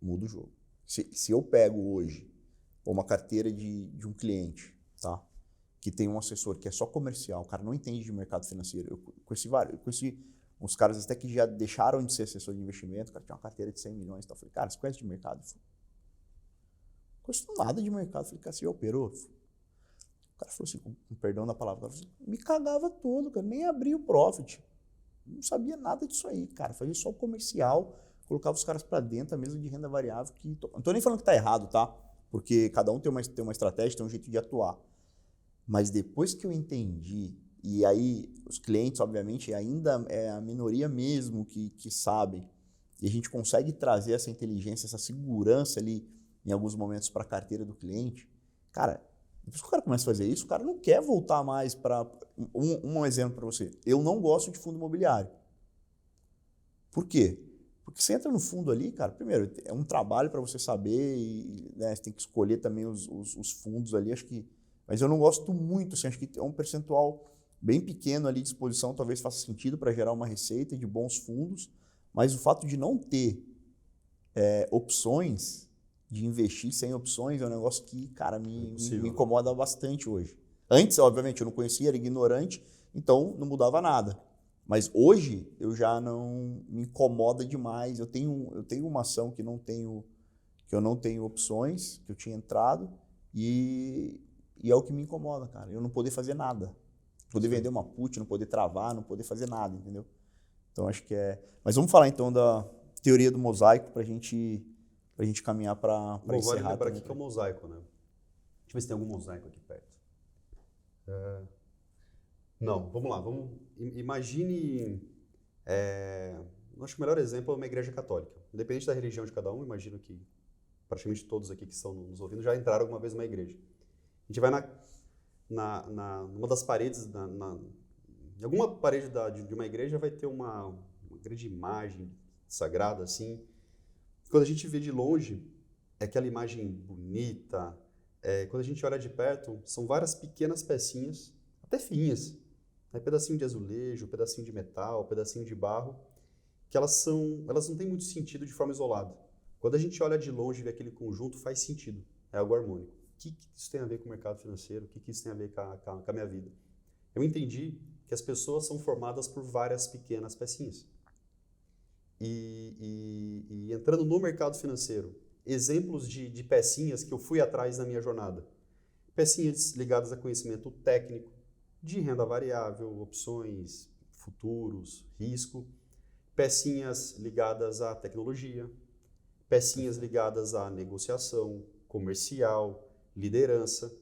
Muda o jogo. Se eu pego hoje uma carteira de um cliente, tá? Que tem um assessor que é só comercial, o cara não entende de mercado financeiro. Eu conheci uns caras até que já deixaram de ser assessor de investimento, o cara tinha uma carteira de 100 milhões. Então eu falei, cara, você conhece de mercado? Eu falei, não conheço nada de mercado. Eu falei, cara, você já operou? O cara falou assim, com perdão da palavra, me cagava todo, cara, nem abria o profit. Não sabia nada disso aí, cara. Fazia só o comercial, colocava os caras para dentro, a mesa de renda variável. Não tô nem falando que tá errado, tá? Porque cada um tem uma estratégia, tem um jeito de atuar. Mas depois que eu entendi, e aí os clientes, obviamente, ainda é a minoria mesmo que sabem, e a gente consegue trazer essa inteligência, essa segurança ali, em alguns momentos, para a carteira do cliente, cara, depois que o cara começa a fazer isso, o cara não quer voltar mais para... Um exemplo para você. Eu não gosto de fundo imobiliário. Por quê? Porque você entra no fundo ali, cara, primeiro, é um trabalho para você saber, né, você tem que escolher também os fundos ali, acho que... Mas eu não gosto muito, assim, acho que é um percentual bem pequeno ali de exposição, talvez faça sentido para gerar uma receita de bons fundos, mas o fato de não ter opções, de investir sem opções, é um negócio que, cara, me incomoda bastante hoje. Antes, obviamente, eu não conhecia, era ignorante, então não mudava nada. Mas hoje, eu já não me incomoda demais. Eu tenho uma ação que eu não tenho opções, que eu tinha entrado, e é o que me incomoda, cara. Eu não poder fazer nada. Poder vender uma put, não poder travar, não poder fazer nada, entendeu? Então, acho que é... Mas vamos falar, então, da teoria do mosaico para a gente caminhar para encerrar. Vale lembrar aqui que é o mosaico, né? Deixa eu ver se tem algum mosaico aqui perto. Não, vamos lá. Imagine... acho que o melhor exemplo é uma igreja católica. Independente da religião de cada um, imagino que praticamente todos aqui que estão nos ouvindo já entraram alguma vez numa igreja. A gente vai numa das paredes, em alguma parede de uma igreja vai ter uma grande imagem sagrada, assim. Quando a gente vê de longe, é aquela imagem bonita. Quando a gente olha de perto, são várias pequenas pecinhas, até fininhas. Pedacinho de azulejo, pedacinho de metal, pedacinho de barro, que elas não têm muito sentido de forma isolada. Quando a gente olha de longe e vê aquele conjunto, faz sentido. É algo harmônico. O que isso tem a ver com o mercado financeiro? O que isso tem a ver com a minha vida? Eu entendi que as pessoas são formadas por várias pequenas pecinhas. E entrando no mercado financeiro, exemplos de pecinhas que eu fui atrás na minha jornada. Pecinhas ligadas a conhecimento técnico, de renda variável, opções, futuros, risco. Pecinhas ligadas à tecnologia. Pecinhas ligadas à negociação, comercial, liderança.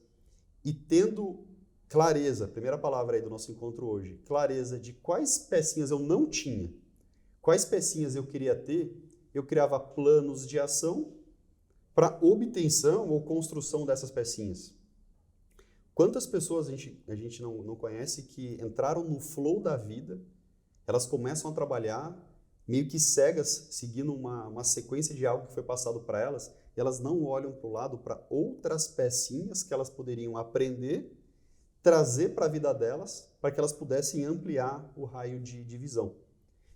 E tendo clareza, primeira palavra aí do nosso encontro hoje, clareza de quais pecinhas eu não tinha, quais pecinhas eu queria ter, eu criava planos de ação para obtenção ou construção dessas pecinhas. Quantas pessoas a gente não conhece que entraram no flow da vida, elas começam a trabalhar meio que cegas, seguindo uma sequência de algo que foi passado para elas, e elas não olham para o lado para outras pecinhas que elas poderiam aprender, trazer para a vida delas, para que elas pudessem ampliar o raio de visão.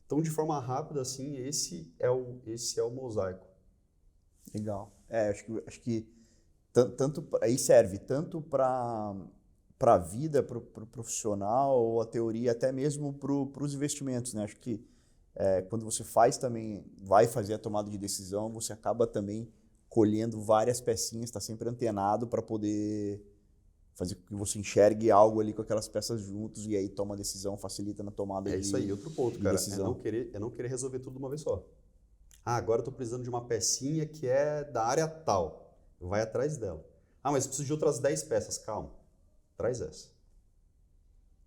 Então, de forma rápida, assim, esse é o mosaico. Legal. Acho que tanto aí serve tanto para a vida, para o profissional, ou a teoria, até mesmo para os investimentos, né? Acho que quando você vai fazer a tomada de decisão, você acaba também colhendo várias pecinhas, está sempre antenado para poder fazer com que você enxergue algo ali com aquelas peças juntos e aí toma a decisão, facilita na tomada de decisão. É isso aí, outro ponto, cara. É não querer resolver tudo de uma vez só. Agora eu estou precisando de uma pecinha que é da área tal. Vai atrás dela. Mas eu preciso de outras 10 peças. Calma, traz essa.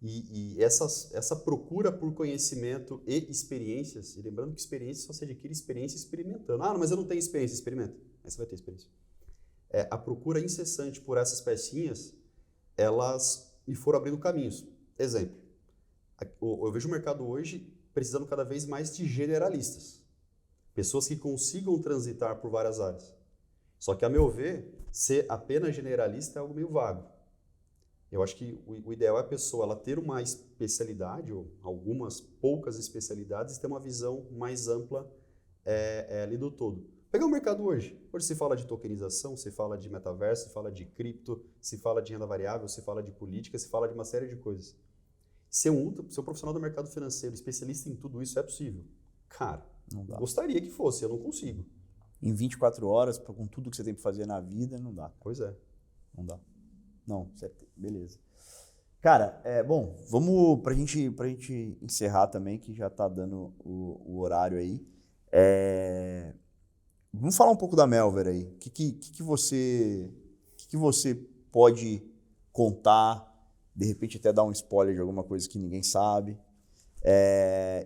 E essa procura por conhecimento e experiências, e lembrando que experiência só se adquire experiência experimentando. Mas eu não tenho experiência, experimenta. Aí você vai ter experiência. A procura incessante por essas pecinhas, elas me foram abrindo caminhos. Exemplo, eu vejo o mercado hoje precisando cada vez mais de generalistas. Pessoas que consigam transitar por várias áreas. Só que, a meu ver, ser apenas generalista é algo meio vago. Eu acho que o ideal é a pessoa ela ter uma especialidade, ou algumas poucas especialidades, e ter uma visão mais ampla ali do todo. Pegar o mercado hoje. Hoje se fala de tokenização, se fala de metaverso, se fala de cripto, se fala de renda variável, se fala de política, se fala de uma série de coisas. Ser um profissional do mercado financeiro, especialista em tudo isso, é possível? Cara, gostaria que fosse, eu não consigo. Em 24 horas, com tudo que você tem para fazer na vida, não dá. Pois é. Não dá. Não, certo. Beleza. Cara, bom, vamos pra gente encerrar também, que já tá dando o horário aí. Vamos falar um pouco da Melver aí. O que você pode contar, de repente até dar um spoiler de alguma coisa que ninguém sabe.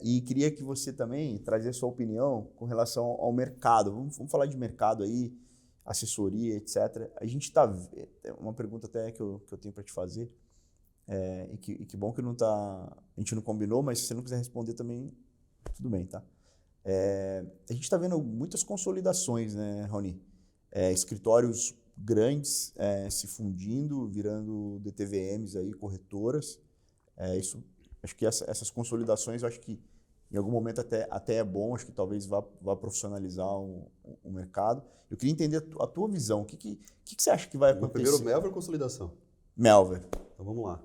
E queria que você também trazesse sua opinião com relação ao mercado. Vamos falar de mercado aí, assessoria, etc. A gente uma pergunta até que eu tenho para te fazer, e que bom que a gente não combinou, mas se você não quiser responder também, tudo bem, tá? A gente está vendo muitas consolidações, né, Rony? Escritórios grandes se fundindo, virando DTVMs aí, corretoras. Acho que essas consolidações, eu acho que em algum momento até é bom, acho que talvez vá profissionalizar o mercado. Eu queria entender a tua visão. O que você acha que vai acontecer? Primeiro, Melver ou consolidação? Melver. Então vamos lá.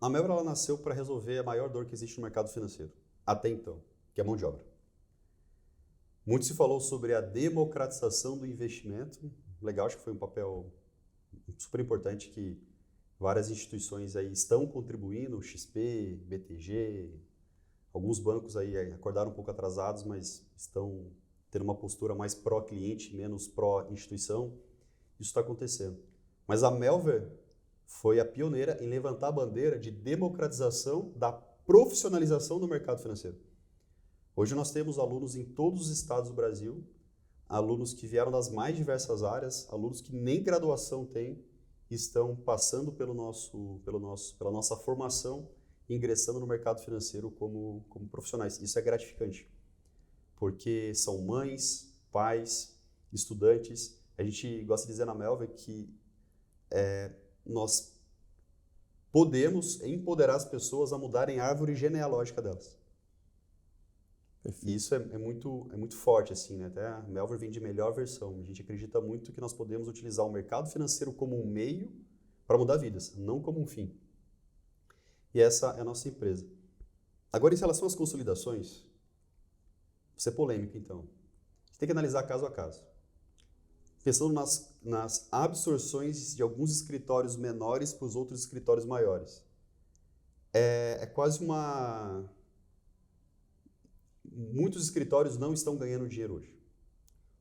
A Melver ela nasceu para resolver a maior dor que existe no mercado financeiro, até então, que é a mão de obra. Muito se falou sobre a democratização do investimento. Legal, acho que foi um papel super importante que várias instituições aí estão contribuindo, XP, BTG, alguns bancos aí acordaram um pouco atrasados, mas estão tendo uma postura mais pró-cliente, menos pró-instituição. Isso está acontecendo. Mas a Melver foi a pioneira em levantar a bandeira de democratização da profissionalização do mercado financeiro. Hoje nós temos alunos em todos os estados do Brasil, alunos que vieram das mais diversas áreas, alunos que nem graduação têm, estão passando pela nossa formação ingressando no mercado financeiro como profissionais. Isso é gratificante, porque são mães, pais, estudantes. A gente gosta de dizer na Melver que nós podemos empoderar as pessoas a mudarem a árvore genealógica delas. Perfeito. E isso é muito forte, assim, né? Até a Melver vem de melhor versão. A gente acredita muito que nós podemos utilizar o mercado financeiro como um meio para mudar vidas, não como um fim. E essa é a nossa empresa. Agora, em relação às consolidações, vou ser polêmico, então. A gente tem que analisar caso a caso. Pensando nas absorções de alguns escritórios menores para os outros escritórios maiores. É quase uma... Muitos escritórios não estão ganhando dinheiro hoje.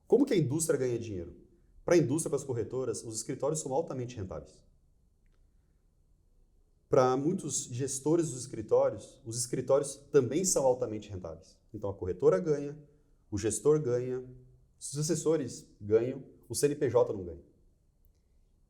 Como que a indústria ganha dinheiro? Para a indústria, para as corretoras, os escritórios são altamente rentáveis. Para muitos gestores dos escritórios, os escritórios também são altamente rentáveis. Então a corretora ganha, o gestor ganha, os assessores ganham, o CNPJ não ganha.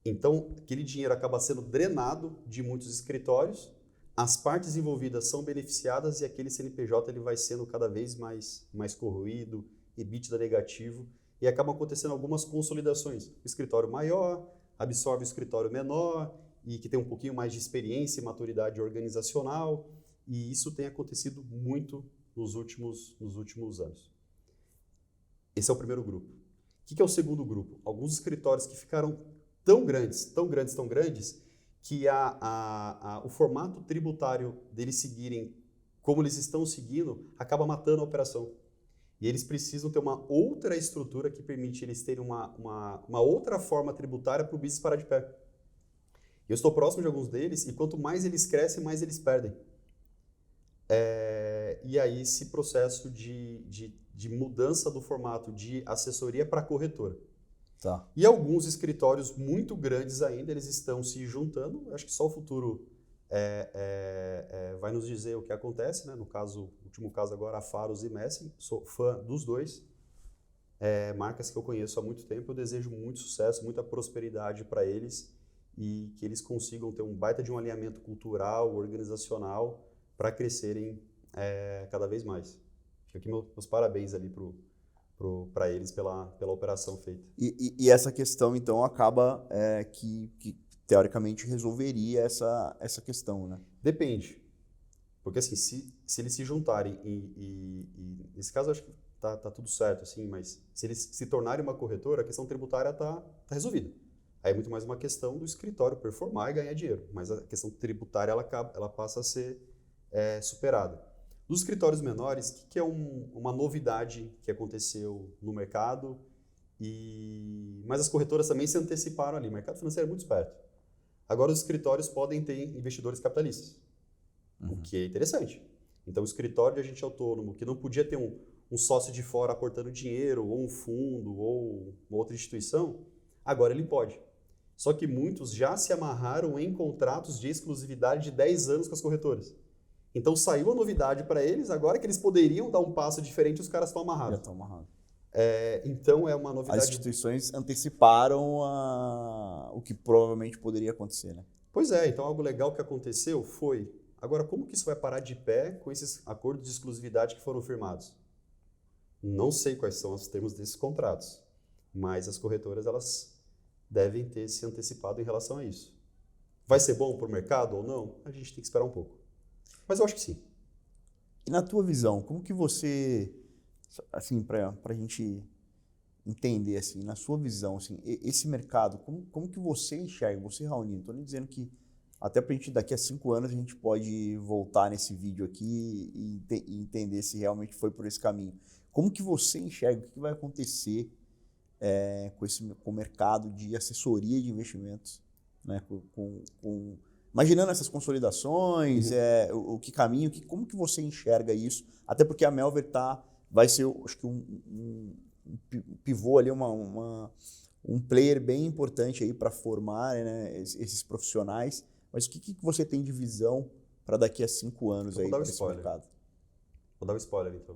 Então aquele dinheiro acaba sendo drenado de muitos escritórios, as partes envolvidas são beneficiadas e aquele CNPJ ele vai sendo cada vez mais corroído, EBITDA negativo, e acabam acontecendo algumas consolidações. O escritório maior absorve o escritório menor e que tem um pouquinho mais de experiência e maturidade organizacional, e isso tem acontecido muito nos últimos anos. Esse é o primeiro grupo. O que é o segundo grupo? Alguns escritórios que ficaram tão grandes, que o formato tributário deles seguirem como eles estão seguindo acaba matando a operação. E eles precisam ter uma outra estrutura que permite eles terem uma outra forma tributária para o business parar de pé. Eu estou próximo de alguns deles e quanto mais eles crescem, mais eles perdem. E aí esse processo de mudança do formato de assessoria para corretora. Tá. E alguns escritórios muito grandes ainda, eles estão se juntando. Acho que só o futuro vai nos dizer o que acontece, né? No último caso agora, a Faros e Messi. Sou fã dos dois. Marcas que eu conheço há muito tempo. Eu desejo muito sucesso, muita prosperidade para eles e que eles consigam ter um baita de um alinhamento cultural, organizacional, para crescerem cada vez mais. Fica aqui meus parabéns ali para eles pela operação feita. E essa questão, então, acaba que teoricamente resolveria essa questão, né? Depende. Porque, assim, se eles se juntarem e nesse caso, acho que tá tudo certo, assim, mas se eles se tornarem uma corretora, a questão tributária tá resolvida. Aí é muito mais uma questão do escritório performar e ganhar dinheiro. Mas a questão tributária, ela passa a ser superada. Nos escritórios menores, o que é uma novidade que aconteceu no mercado? Mas as corretoras também se anteciparam ali. O mercado financeiro é muito esperto. Agora os escritórios podem ter investidores capitalistas, o que é interessante. Então o escritório de agente autônomo, que não podia ter um sócio de fora aportando dinheiro, ou um fundo, ou uma outra instituição, agora ele pode. Só que muitos já se amarraram em contratos de exclusividade de 10 anos com as corretoras. Então saiu a novidade para eles, agora que eles poderiam dar um passo diferente, os caras estão amarrados. Já estão amarrados. Então é uma novidade. As instituições anteciparam o que provavelmente poderia acontecer, né? Pois é, então algo legal que aconteceu foi... Agora, como que isso vai parar de pé com esses acordos de exclusividade que foram firmados? Não sei quais são os termos desses contratos, mas as corretoras elas devem ter se antecipado em relação a isso. Vai ser bom para o mercado ou não? A gente tem que esperar um pouco. Mas eu acho que sim. E na tua visão, como que você, assim, para a gente entender, assim, na sua visão, assim, esse mercado, como que você enxerga, você, Raoni, não estou nem dizendo que até para a gente, daqui a 5 anos, a gente pode voltar nesse vídeo aqui e entender se realmente foi por esse caminho. Como que você enxerga, o que vai acontecer com o mercado de assessoria de investimentos, né? Imaginando essas consolidações, o que caminho, como que você enxerga isso? Até porque a Melver vai ser, acho que um pivô ali, um player bem importante aí para formar, né, esses profissionais. Mas o que você tem de visão para daqui a 5 anos aí para esse mercado? Vou dar um spoiler, então.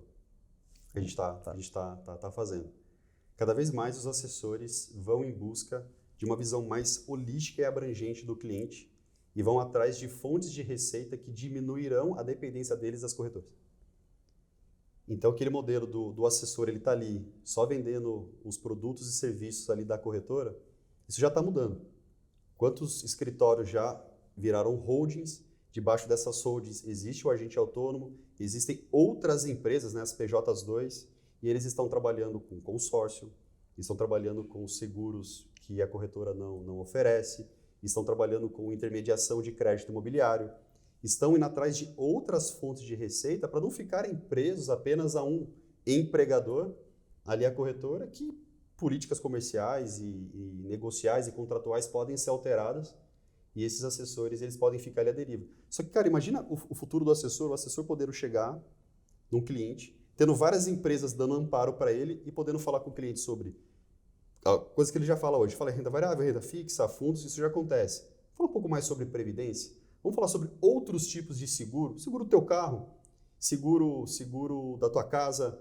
Que a gente tá fazendo. Cada vez mais os assessores vão em busca de uma visão mais holística e abrangente do cliente e vão atrás de fontes de receita que diminuirão a dependência deles das corretoras. Então, aquele modelo do assessor, ele está ali só vendendo os produtos e serviços ali da corretora, isso já está mudando. Quantos escritórios já viraram holdings? Debaixo dessas holdings existe o agente autônomo, existem outras empresas, né, as PJ2, e eles estão trabalhando com consórcio, estão trabalhando com seguros que a corretora não oferece, estão trabalhando com intermediação de crédito imobiliário, estão indo atrás de outras fontes de receita para não ficarem presos apenas a um empregador, ali a corretora, que políticas comerciais e negociais e contratuais podem ser alteradas e esses assessores eles podem ficar ali à deriva. Só que, cara, imagina o futuro do assessor, o assessor podendo chegar num cliente, tendo várias empresas dando amparo para ele e podendo falar com o cliente sobre a coisa que ele já fala hoje. Fala renda variável, renda fixa, fundos, isso já acontece. Fala um pouco mais sobre previdência. Vamos falar sobre outros tipos de seguro. Seguro do teu carro, seguro da tua casa,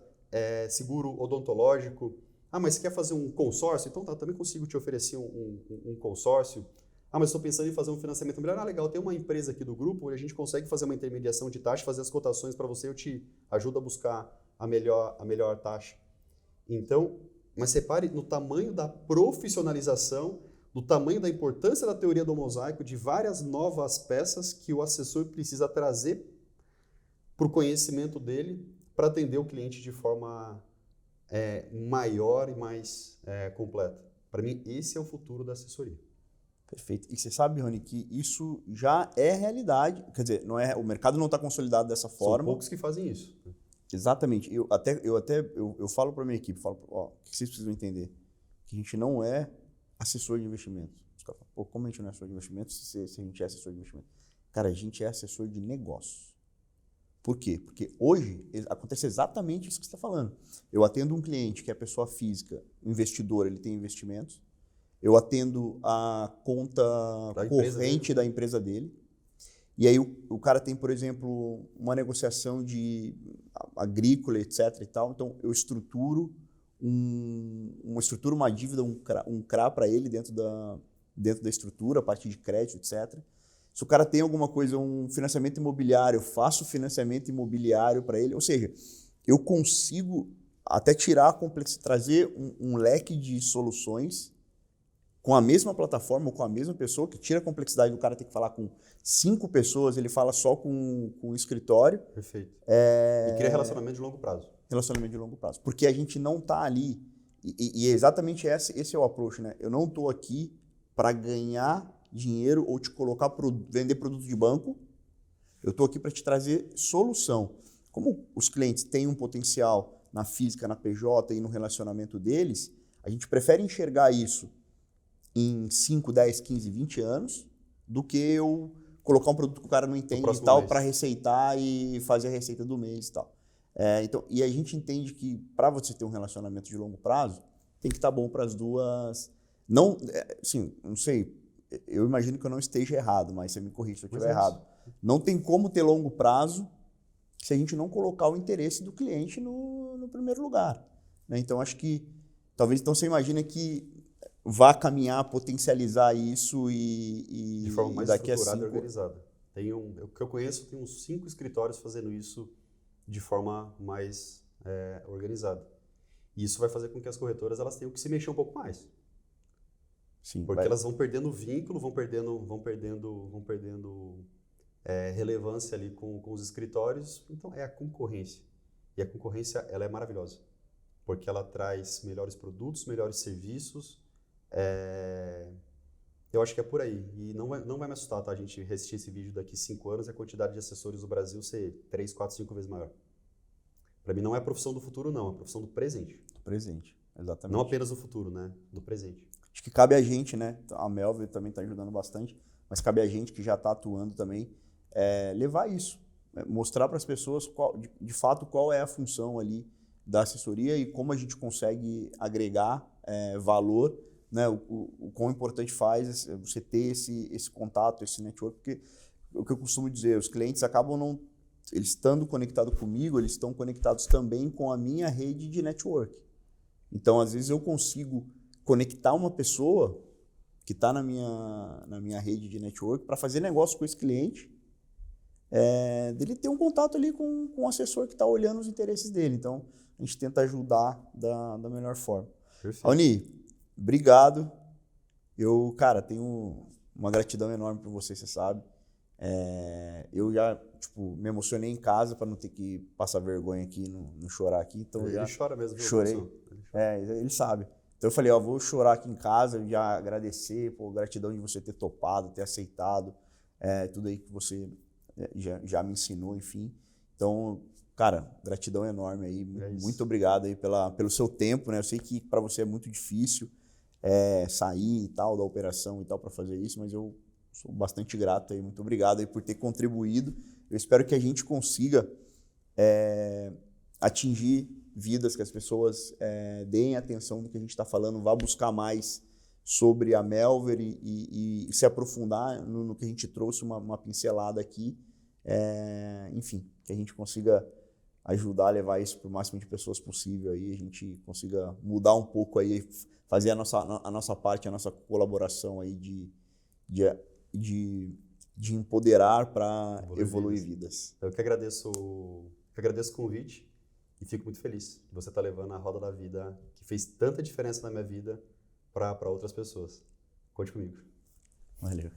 seguro odontológico. Ah, mas você quer fazer um consórcio? Então tá, também consigo te oferecer um consórcio. Ah, mas estou pensando em fazer um financiamento imobiliário. Ah, legal, tem uma empresa aqui do grupo onde a gente consegue fazer uma intermediação de taxa, fazer as cotações para você, eu te ajudo a buscar a melhor taxa. Então, mas repare no tamanho da profissionalização, do tamanho da importância da teoria do mosaico, de várias novas peças que o assessor precisa trazer para o conhecimento dele para atender o cliente de forma maior e mais completa. Para mim, esse é o futuro da assessoria. Perfeito. E você sabe, Rony, que isso já é realidade. Quer dizer, o mercado não está consolidado dessa forma. São poucos que fazem isso. Exatamente. Eu falo para a minha equipe, o que vocês precisam entender? Que a gente não é assessor de investimentos. Os caras falam, pô, como a gente não é assessor de investimentos se a gente é assessor de investimentos? Cara, a gente é assessor de negócios. Por quê? Porque hoje acontece exatamente isso que você está falando. Eu atendo um cliente que é pessoa física, investidor, ele tem investimentos. Eu atendo a conta corrente da empresa dele. E aí o cara tem, por exemplo, uma negociação de agrícola, etc. e tal. Então, eu estruturo uma dívida, um CRA para ele dentro da estrutura, a partir de crédito, etc. Se o cara tem alguma coisa, um financiamento imobiliário, eu faço financiamento imobiliário para ele. Ou seja, eu consigo até tirar a complexidade, trazer um leque de soluções com a mesma plataforma ou com a mesma pessoa, que tira a complexidade do cara ter que falar com 5 pessoas, ele fala só com o escritório. Perfeito. E cria relacionamento de longo prazo. Relacionamento de longo prazo. Porque a gente não está ali, e é exatamente esse é o approach, né? Eu não estou aqui para ganhar dinheiro ou te colocar vender produto de banco, eu estou aqui para te trazer solução. Como os clientes têm um potencial na física, na PJ e no relacionamento deles, a gente prefere enxergar isso em 5, 10, 15, 20 anos, do que eu colocar um produto que o cara não entende e tal, para receitar e fazer a receita do mês e tal. Então, e a gente entende que para você ter um relacionamento de longo prazo, tem que estar bom para as duas. Não, assim, não sei, eu imagino que eu não esteja errado, mas você me corrige se eu estiver errado. Não tem como ter longo prazo se a gente não colocar o interesse do cliente no primeiro lugar, né? Então, acho que, talvez, então você imagina que vá caminhar, potencializar isso de forma mais estruturada e organizada. O que eu conheço, tem uns 5 escritórios fazendo isso de forma mais organizada. E isso vai fazer com que as corretoras elas tenham que se mexer um pouco mais. Sim, porque elas vão perdendo vínculo, vão perdendo relevância ali com os escritórios. Então, é a concorrência. E a concorrência ela é maravilhosa, porque ela traz melhores produtos, melhores serviços. Eu acho que é por aí. E não vai me assustar, tá? A gente assistir esse vídeo daqui 5 anos e a quantidade de assessores do Brasil ser 3, 4, 5 vezes maior. Para mim não é a profissão do futuro, não. É a profissão do presente. Do presente, exatamente. Não apenas do futuro, né? Do presente. Acho que cabe a gente, né? A Melville também está ajudando bastante, mas cabe a gente que já está atuando também, levar isso. Mostrar para as pessoas, de fato, qual é a função ali da assessoria e como a gente consegue agregar valor, né? O quão importante faz você ter esse contato, esse network, porque o que eu costumo dizer, os clientes acabam eles estando conectados comigo, eles estão conectados também com a minha rede de network. Então, às vezes eu consigo conectar uma pessoa que está na minha rede de network para fazer negócio com esse cliente, dele ter um contato ali com um assessor que está olhando os interesses dele. Então, a gente tenta ajudar da melhor forma. Perfeito. Raoni, obrigado. Eu, cara, tenho uma gratidão enorme por você, você sabe. Eu já, tipo, me emocionei em casa para não ter que passar vergonha aqui, não chorar aqui. Então Ele chora mesmo. Chorei. Ele sabe. Então eu falei, ó, vou chorar aqui em casa, já agradecer, pô, gratidão de você ter topado, ter aceitado, tudo aí que você já me ensinou, enfim. Então, cara, gratidão enorme aí, muito obrigado aí pelo seu tempo, né? Eu sei que para você é muito difícil sair e tal da operação e tal para fazer isso, mas eu sou bastante grato aí, muito obrigado aí por ter contribuído. Eu espero que a gente consiga atingir vidas, que as pessoas deem atenção no que a gente está falando, vá buscar mais sobre a Melver e se aprofundar no que a gente trouxe, uma pincelada aqui. Enfim, que a gente consiga ajudar a levar isso para o máximo de pessoas possível aí, a gente consiga mudar um pouco aí, fazer a nossa parte, a nossa colaboração aí de empoderar para evoluir vidas. Eu que agradeço o convite e fico muito feliz que você está levando a roda da vida, que fez tanta diferença na minha vida, para outras pessoas. Conte comigo. Valeu.